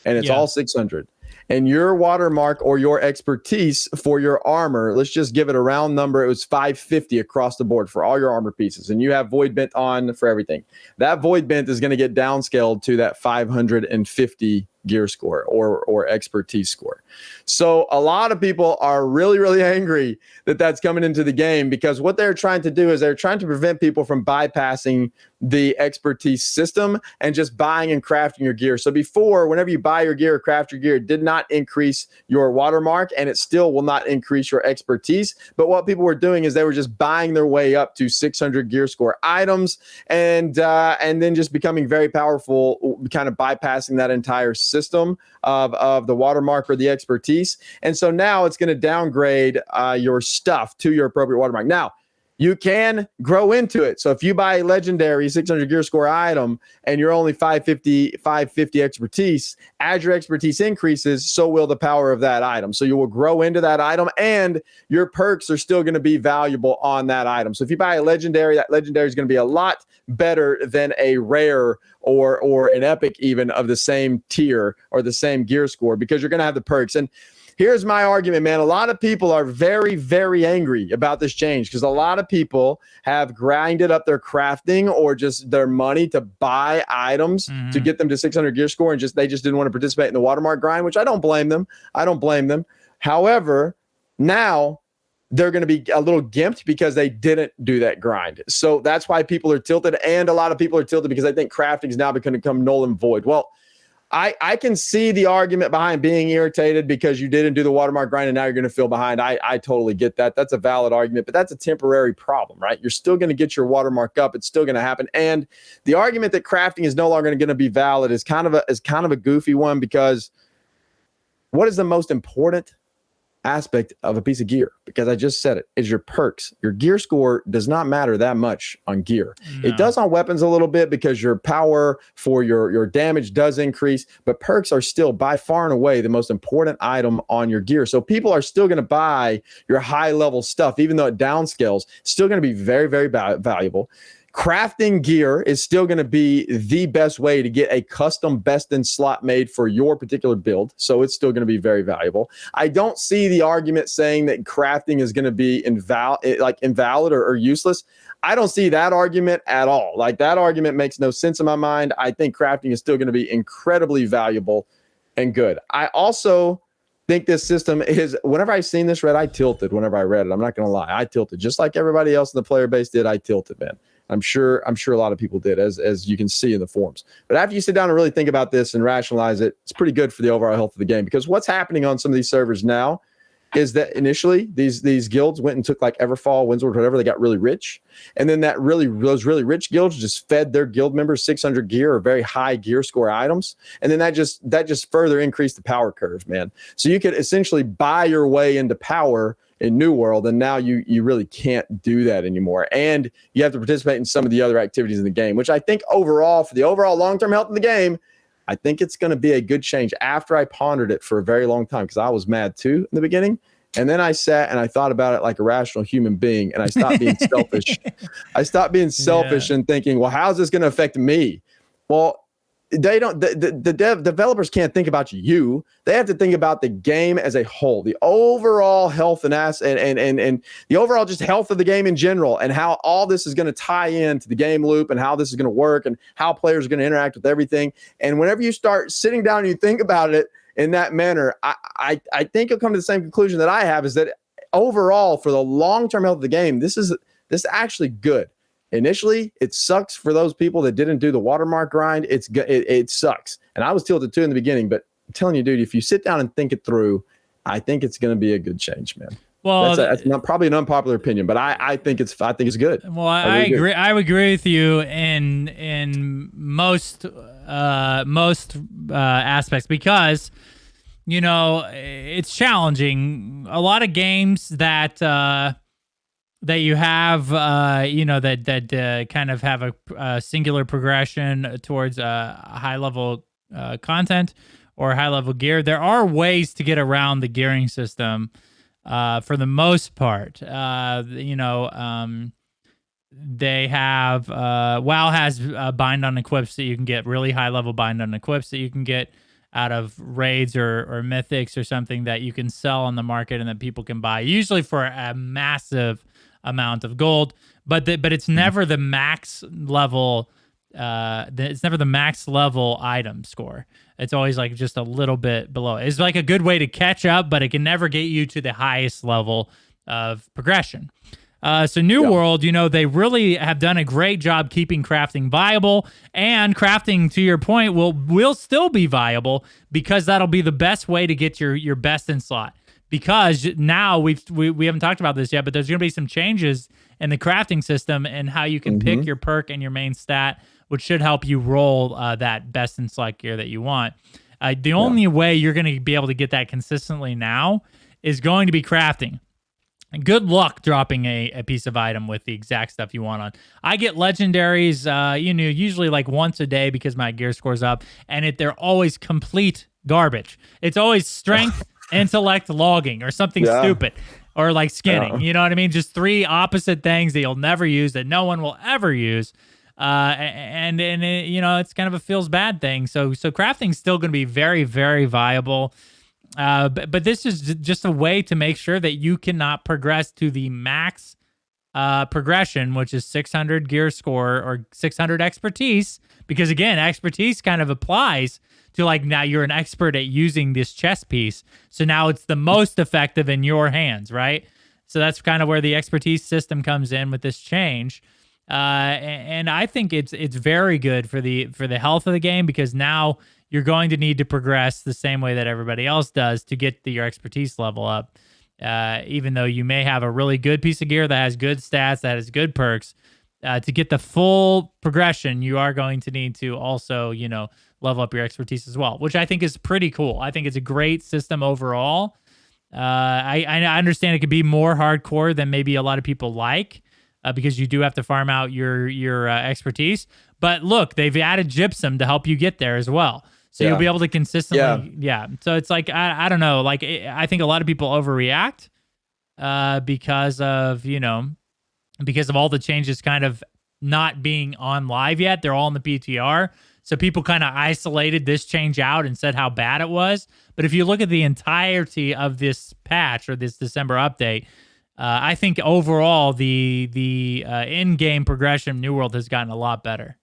And it's all 600. And your watermark or your expertise for your armor, let's just give it a round number. It was 550 across the board for all your armor pieces. And you have void bent on for everything. That void bent is going to get downscaled to that 550 gear score or expertise score. So a lot of people are really, really angry that that's coming into the game, because what they're trying to do is they're trying to prevent people from bypassing the expertise system and just buying and crafting your gear. So before, whenever you buy your gear or craft your gear, it did not increase your watermark, and it still will not increase your expertise. But what people were doing is they were just buying their way up to 600 gear score items, and then just becoming very powerful, kind of bypassing that entire system of the watermark or the expertise. And so now it's going to downgrade your stuff to your appropriate watermark. Now, you can grow into it. So if you buy a legendary 600 gear score item and you're only 550 expertise, as your expertise increases, so will the power of that item. So you will grow into that item, and your perks are still going to be valuable on that item. So if you buy a legendary, that legendary is going to be a lot better than a rare or an epic even of the same tier or the same gear score, because you're going to have the perks. And here's my argument, man. A lot of people are very, very angry about this change, because a lot of people have grinded up their crafting or just their money to buy items to get them to 600 gear score, and they just didn't want to participate in the watermark grind, which I don't blame them. However, now they're going to be a little gimped because they didn't do that grind. So that's why people are tilted, and a lot of people are tilted because they think crafting is now going to become null and void. Well, I can see the argument behind being irritated because you didn't do the watermark grind and now you're going to feel behind. I totally get that. That's a valid argument, but that's a temporary problem, right? You're still going to get your watermark up. It's still going to happen. And the argument that crafting is no longer going to be valid is kind of a goofy one, because what is the most important aspect of a piece of gear? Because I just said it, is your perks. Your gear score does not matter that much on gear. No. It does on weapons a little bit, because your power for your damage does increase, but perks are still by far and away the most important item on your gear. So people are still going to buy your high level stuff, even though it downscales, still going to be very, very valuable. Crafting gear is still going to be the best way to get a custom best in slot made for your particular build. So it's still going to be very valuable. I don't see the argument saying that crafting is going to be invalid or useless. I don't see that argument at all. Like, that argument makes no sense in my mind. I think crafting is still going to be incredibly valuable and good. I also think this system is, whenever I seen this read, I tilted whenever I read it. I'm not going to lie. I tilted just like everybody else in the player base did. I tilted, man. I'm sure a lot of people did, as you can see in the forums. But after you sit down and really think about this and rationalize it, it's pretty good for the overall health of the game. Because what's happening on some of these servers now is that initially these guilds went and took, like, Everfall, Windsward, whatever, they got really rich. And then those really rich guilds just fed their guild members 600 gear or very high gear score items. And then that just further increased the power curve, man. So you could essentially buy your way into power in New World, and now you really can't do that anymore. And you have to participate in some of the other activities in the game, which I think overall, for the overall long-term health of the game, I think it's going to be a good change. After I pondered it for a very long time, because I was mad too in the beginning, and then I sat and I thought about it like a rational human being, and I stopped being selfish. I stopped being selfish and thinking, well, how's this going to affect me? Well, they don't. The developers can't think about you. They have to think about the game as a whole, the overall health and the overall just health of the game in general, and how all this is going to tie into the game loop, and how this is going to work, and how players are going to interact with everything. And whenever you start sitting down and you think about it in that manner, I think you'll come to the same conclusion that I have, is that overall, for the long-term health of the game, this is actually good. Initially, it sucks for those people that didn't do the watermark grind. It sucks. And I was tilted too in the beginning, but I'm telling you, dude, if you sit down and think it through, I think it's going to be a good change, man. Well, that's probably an unpopular opinion, but I think it's good. Well, I agree. I would agree with you in most aspects, because, you know, it's challenging. A lot of games that you have, that kind of have a singular progression towards high level content or high level gear. There are ways to get around the gearing system. For the most part, they have, WoW has bind on equips that you can get, really high level bind on equips that you can get out of raids or mythics or something that you can sell on the market and that people can buy, usually for a massive amount of gold, but it's never the max level it's never the max level item score. It's always like just a little bit below. It's like a good way to catch up, but it can never get you to the highest level of progression. So New World, they really have done a great job keeping crafting viable, and crafting, to your point, will still be viable because that'll be the best way to get your best in slot. Because now we haven't talked about this yet, but there's going to be some changes in the crafting system and how you can pick your perk and your main stat, which should help you roll that best in slot gear that you want. The only way you're going to be able to get that consistently now is going to be crafting. Good luck dropping a piece of item with the exact stuff you want on. I get legendaries, usually like once a day because my gear score's up, and they're always complete garbage. It's always strength, intellect, logging, or something stupid, or like skinning. You know what I mean? Just three opposite things that you'll never use, that no one will ever use. And it's kind of a feels bad thing. So crafting's still going to be very, very viable. But this is just a way to make sure that you cannot progress to the max progression, which is 600 gear score or 600 expertise, because again, expertise kind of applies to like, now you're an expert at using this chess piece, so now it's the most effective in your hands, right? So that's kind of where the expertise system comes in with this change. And I think it's very good for the health of the game, because now you're going to need to progress the same way that everybody else does to get your expertise level up. Even though you may have a really good piece of gear that has good stats, that has good perks, to get the full progression, you are going to need to also, level up your expertise as well, which I think is pretty cool. I think it's a great system overall. I understand it could be more hardcore than maybe a lot of people like, because you do have to farm out your expertise. But look, they've added Gypsum to help you get there as well. So you'll be able to consistently, So it's like, I don't know, like I think a lot of people overreact because of all the changes kind of not being on live yet. They're all in the PTR. So people kind of isolated this change out and said how bad it was. But if you look at the entirety of this patch or this December update, I think overall the in-game progression of New World has gotten a lot better.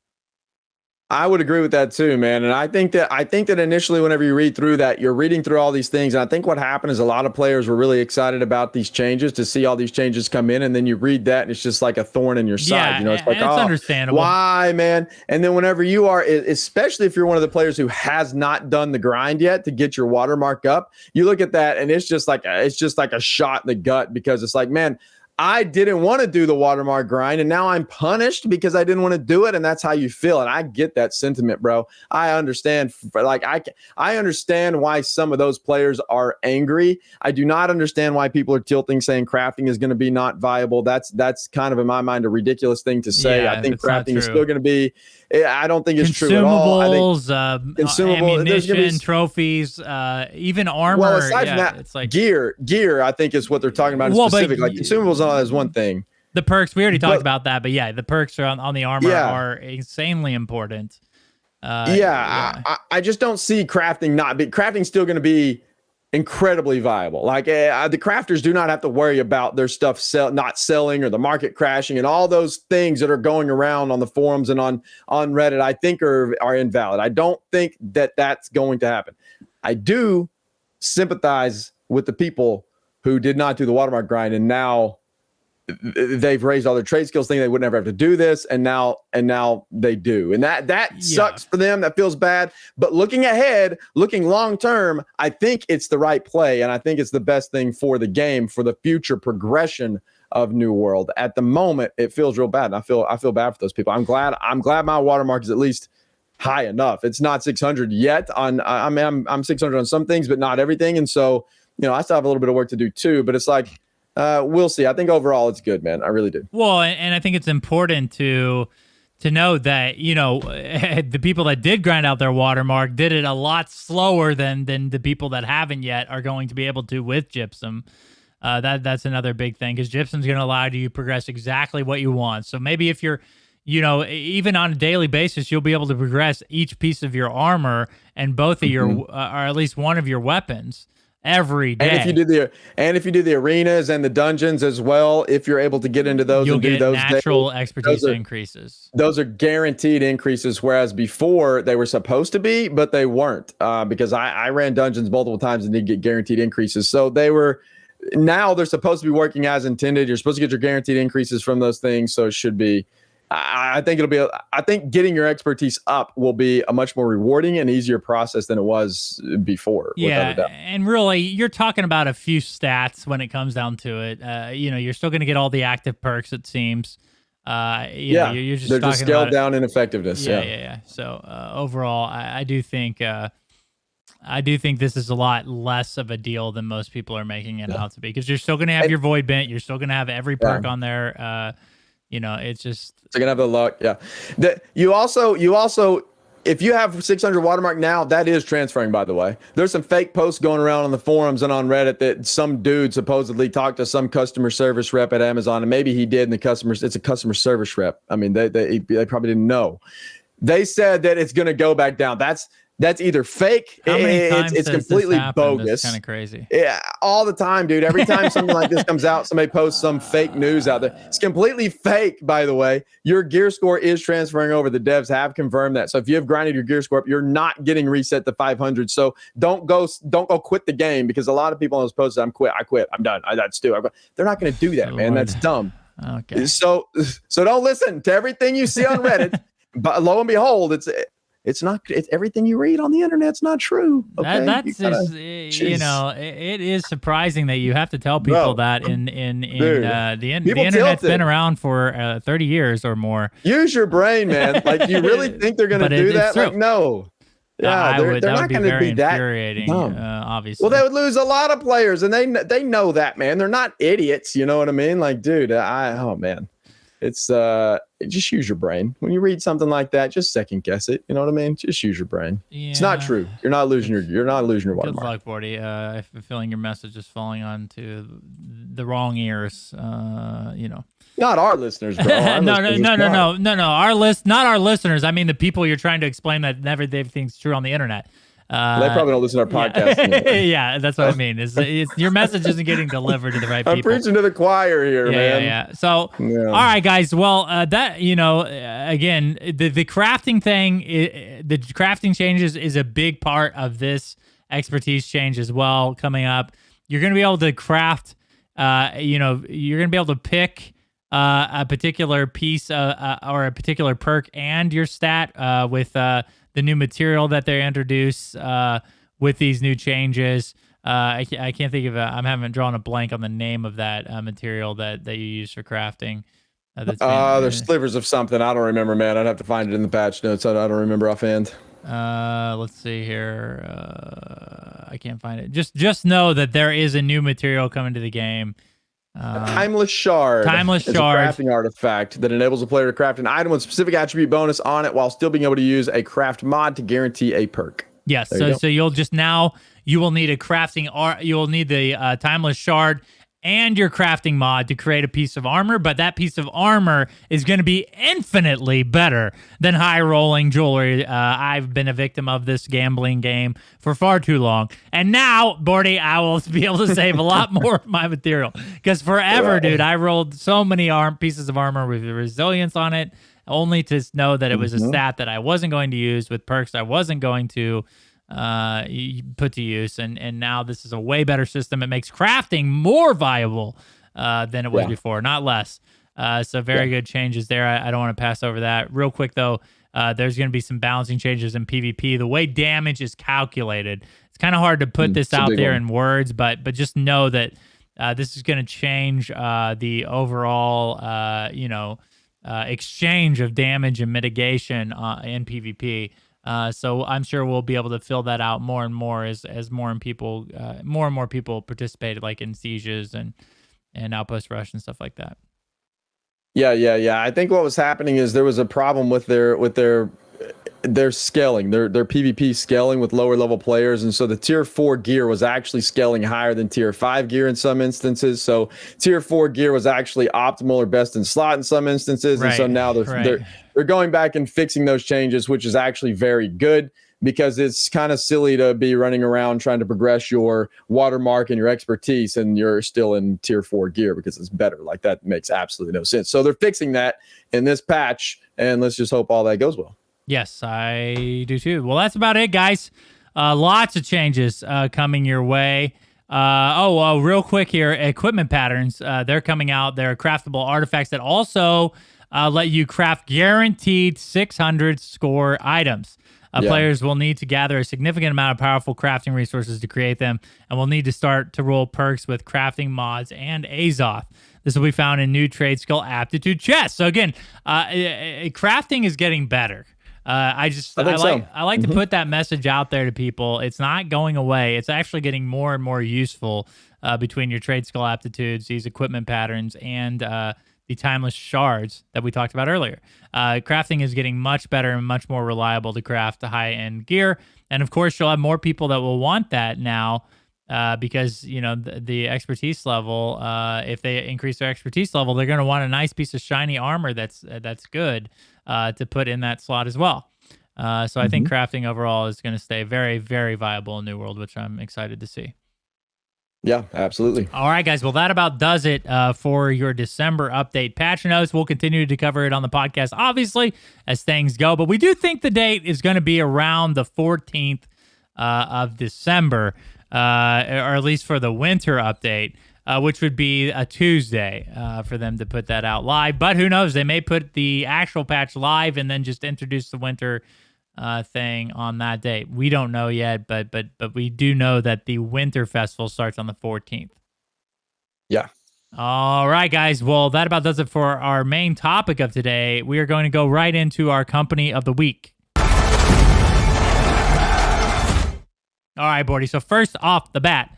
I would agree with that too, man. And I think that initially, whenever you read through that, you're reading through all these things. And I think what happened is a lot of players were really excited about these changes, to see all these changes come in. And then you read that and it's just like a thorn in your side. It's like, it's understandable. Why, man? And then whenever you are, especially if you're one of the players who has not done the grind yet to get your watermark up, you look at that and it's just like a shot in the gut, because it's like, man, I didn't want to do the watermark grind, and now I'm punished because I didn't want to do it, and that's how you feel. And I get that sentiment, bro. I understand. I understand why some of those players are angry. I do not understand why people are tilting, saying crafting is going to be not viable. That's kind of, in my mind, a ridiculous thing to say. I think crafting is still going to be. I don't think it's true at all. Consumables, ammunition, trophies, even armor. Well, aside from that, it's like gear. I think is what they're talking about in specific. Like consumables is one thing. The perks, we already talked about that, but the perks are on the armor are insanely important. I just don't see crafting crafting still going to be incredibly viable. Like the crafters do not have to worry about their stuff not selling or the market crashing and all those things that are going around on the forums and on Reddit. I think are invalid. I don't think that that's going to happen. I do sympathize with the people who did not do the watermark grind, and now they've raised all their trade skills, thinking they would never have to do this, and now they do, and that sucks for them. That feels bad. But looking ahead, looking long term, I think it's the right play, and I think it's the best thing for the game, for the future progression of New World. At the moment, it feels real bad, and I feel bad for those people. I'm glad my watermark is at least high enough. It's not 600 yet. I'm 600 on some things, but not everything, and so I still have a little bit of work to do too. But it's like, we'll see. I think overall it's good, man. I really do. Well, and I think it's important to know that, the people that did grind out their watermark did it a lot slower than the people that haven't yet are going to be able to with Gypsum. That's another big thing, because Gypsum's going to allow you to progress exactly what you want. So maybe if you're, even on a daily basis, you'll be able to progress each piece of your armor and both of your, or at least one of your weapons. every day. And if you do the arenas and the dungeons as well, if you're able to get into those, you'll and do get those natural days, expertise increases. Those are guaranteed increases, whereas before they were supposed to be, but they weren't, because I ran dungeons multiple times and didn't get guaranteed increases. So now they're supposed to be working as intended. You're supposed to get your guaranteed increases from those things. So it should be, I think getting your expertise up will be a much more rewarding and easier process than it was before. Yeah, and really, you're talking about a few stats when it comes down to it. You're still going to get all the active perks, it seems. You're just they're talking just scaled about down in effectiveness. Yeah. So overall, I do think this is a lot less of a deal than most people are making it out to be, because you're still going to have your void bent, you're still going to have every perk on there. It's just they're gonna have the luck. Yeah, you also if you have 600 watermark now, that is transferring. By the way, there's some fake posts going around on the forums and on Reddit that some dude supposedly talked to some customer service rep at Amazon, and maybe he did. And it's a customer service rep. I mean, they probably didn't know. They said that it's gonna go back down. That's either fake. How many times it's completely bogus. It's kind of crazy. Yeah, all the time, dude. Every time something like this comes out, somebody posts some fake news out there. It's completely fake, by the way. Your gear score is transferring over. The devs have confirmed that. So if you have grinded your gear score up, you're not getting reset to 500. So don't go quit the game, because a lot of people on those posts, I quit. I'm done. That's too. They're not going to do that, man. That's dumb. Okay. So don't listen to everything you see on Reddit. But lo and behold, it's not. It's everything you read on the internet's not true. Okay? It is surprising that you have to tell people that the internet's been around for 30 years or more. Use your brain, man. Like, you really think they're going to do that? Like, no. Yeah, they're not going to be that dumb. Obviously. Well, they would lose a lot of players, and they know that, man. They're not idiots. You know what I mean? Like, dude, oh man. It's just use your brain. When you read something like that, just second guess it. You know what I mean? Just use your brain. Yeah. It's not true. You're not losing your watermark. Good luck, Bordy. I have a feeling your message is falling onto the wrong ears. Not our listeners, bro. No. Not our listeners. I mean the people you're trying to explain that everything's true on the internet. They probably don't listen to our podcast. Anyway. Yeah, that's what I mean. It's your message isn't getting delivered to the right people. I'm preaching to the choir here, man. Yeah. So, all right, guys. Well, again, the crafting thing, the crafting changes is a big part of this expertise change as well. Coming up, you're going to be able to craft. You're going to be able to pick a particular piece or a particular perk and your stat with the new material that they introduce with these new changes. I can't think of it. I'm having drawn a blank on the name of that material that you use for crafting. There's slivers of something. I don't remember, man. I'd have to find it in the patch notes. I don't remember offhand. Let's see here. I can't find it. Just know that there is a new material coming to the game. A timeless shard. Timeless is shard. A crafting artifact that enables a player to craft an item with specific attribute bonus on it while still being able to use a craft mod to guarantee a perk. Yes. So you'll just you will need a crafting you will need the timeless shard and your crafting mod to create a piece of armor, but that piece of armor is going to be infinitely better than high-rolling jewelry. I've been a victim of this gambling game for far too long. And now, Bordy, I will be able to save a lot more of my material. Because forever, dude, I rolled so many pieces of armor with resilience on it, only to know that it was a stat that I wasn't going to use with perks I wasn't going to put to use, and now this is a way better system. It makes crafting more viable than it was before, not less. So very good changes there. I don't want to pass over that. Real quick though, there's going to be some balancing changes in PvP. The way damage is calculated, it's kind of hard to put this out there in words, but just know that this is going to change the overall exchange of damage and mitigation in PvP. So I'm sure we'll be able to fill that out more and more as more and more people participated, like in sieges and outpost rush and stuff like that. Yeah. I think what was happening is there was a problem with their scaling, their PvP scaling with lower level players, and so the tier 4 gear was actually scaling higher than tier 5 gear in some instances. So tier 4 gear was actually optimal or best in slot in some instances, and so now they're going back and fixing those changes, which is actually very good. because it's kind of silly to be running around trying to progress your watermark and your expertise and you're still in tier 4 gear because it's better. Like, that makes absolutely no sense. So they're fixing that in this patch, and let's just hope all that goes well. Yes, I do too. Well, that's about it, guys. Lots of changes coming your way. Real quick here, equipment patterns. They're coming out. They're craftable artifacts that also let you craft guaranteed 600 score items. Players will need to gather a significant amount of powerful crafting resources to create them, and will need to start to roll perks with crafting mods and Azoth. This will be found in new trade skill aptitude chests. So again, crafting is getting better. I like to put that message out there to people. It's not going away. It's actually getting more and more useful between your trade skill aptitudes, these equipment patterns, and the timeless shards that we talked about earlier. Crafting is getting much better and much more reliable to craft the high-end gear. And of course, you'll have more people that will want that now because, you know, the expertise level, if they increase their expertise level, they're going to want a nice piece of shiny armor that's good to put in that slot as well. So I think crafting overall is going to stay very, very viable in New World, which I'm excited to see. Yeah, absolutely. All right, guys. Well, that about does it for your December update patch notes. We'll continue to cover it on the podcast, obviously, as things go. But we do think the date is going to be around the 14th of December, or at least for the winter update, which would be a Tuesday for them to put that out live. But who knows? They may put the actual patch live and then just introduce the winter thing on that date. We don't know yet, but we do know that the Winter Festival starts on the 14th. Yeah. All right, guys. Well, that about does it for our main topic of today. We are going to go right into our company of the week. All right, Bordy. So first off the bat,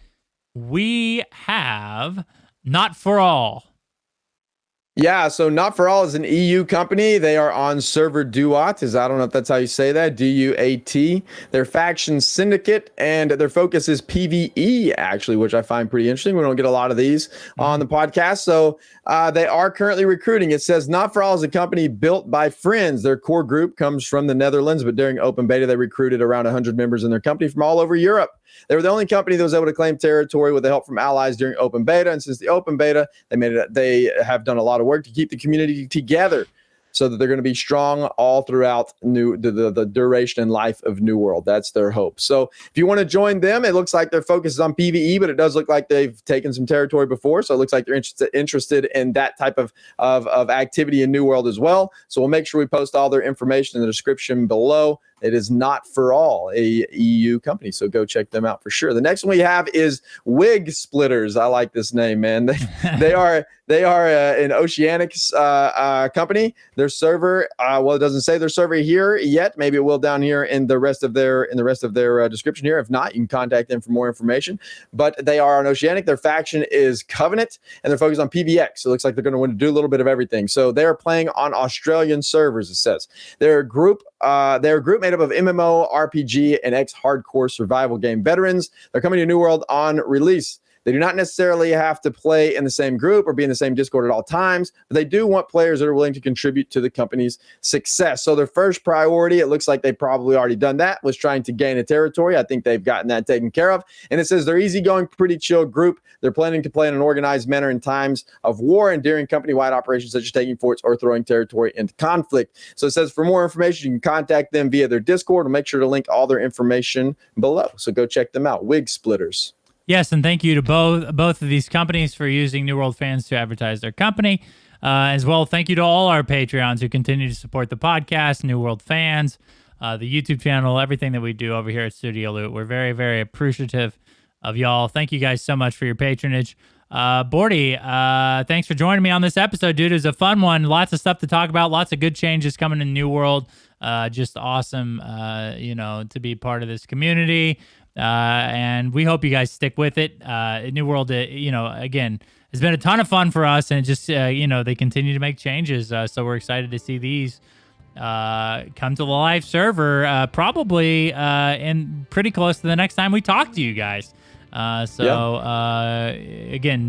we have Not For All. Yeah, so Not For All is an EU company. They are on server Duat. I don't know if that's how you say that, D-U-A-T. Their faction syndicate, and their focus is PvE, actually, which I find pretty interesting. We don't get a lot of these on the podcast. So they are currently recruiting. It says Not For All is a company built by friends. Their core group comes from the Netherlands, but during open beta, they recruited around 100 members in their company from all over Europe. They were the only company that was able to claim territory with the help from allies during open beta. And since the open beta, they have done a lot of work to keep the community together so that they're going to be strong all throughout the duration and life of New World. That's their hope. So if you want to join them, it looks like their focus is on PvE, but it does look like they've taken some territory before. So it looks like they're interested in that type of activity in New World as well. So we'll make sure we post all their information in the description below. It is Not For All, a EU company, so go check them out for sure. The next one we have is Wig Splitters. I like this name, man. They are an Oceanics company. Their server, well, it doesn't say their server here yet. Maybe it will down here in the rest of their description here. If not, you can contact them for more information. But they are on Oceanic. Their faction is Covenant, and they're focused on PvX. So it looks like they're going to want to do a little bit of everything. So they're playing on Australian servers. It says they're a group made up of MMO, RPG, and ex-hardcore survival game veterans. They're coming to New World on release. They do not necessarily have to play in the same group or be in the same Discord at all times, but they do want players that are willing to contribute to the company's success. So their first priority, it looks like they've probably already done that, was trying to gain a territory. I think they've gotten that taken care of. And it says they're easygoing, pretty chill group. They're planning to play in an organized manner in times of war and during company-wide operations such as taking forts or throwing territory into conflict. So it says for more information, you can contact them via their Discord. We'll make sure to link all their information below. So go check them out. Wig Splitters. Yes, and thank you to both of these companies for using New World fans to advertise their company. As well, thank you to all our Patreons who continue to support the podcast, New World fans, the YouTube channel, everything that we do over here at Studio Loot. We're very, very appreciative of y'all. Thank you guys so much for your patronage. Bordy, thanks for joining me on this episode, dude. It was a fun one. Lots of stuff to talk about. Lots of good changes coming in New World. Just awesome, to be part of this community. And we hope you guys stick with it. New World, again, has been a ton of fun for us, and it just, they continue to make changes. So we're excited to see these come to the live server, probably in pretty close to the next time we talk to you guys. Again,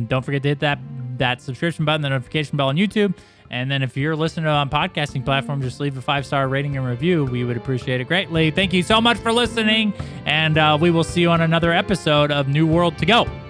don't forget to hit that subscription button, the notification bell on YouTube, And then if you're listening on podcasting platform, just leave a 5-star rating and review. We would appreciate it greatly. Thank you so much for listening, and we will see you on another episode of New World to Go.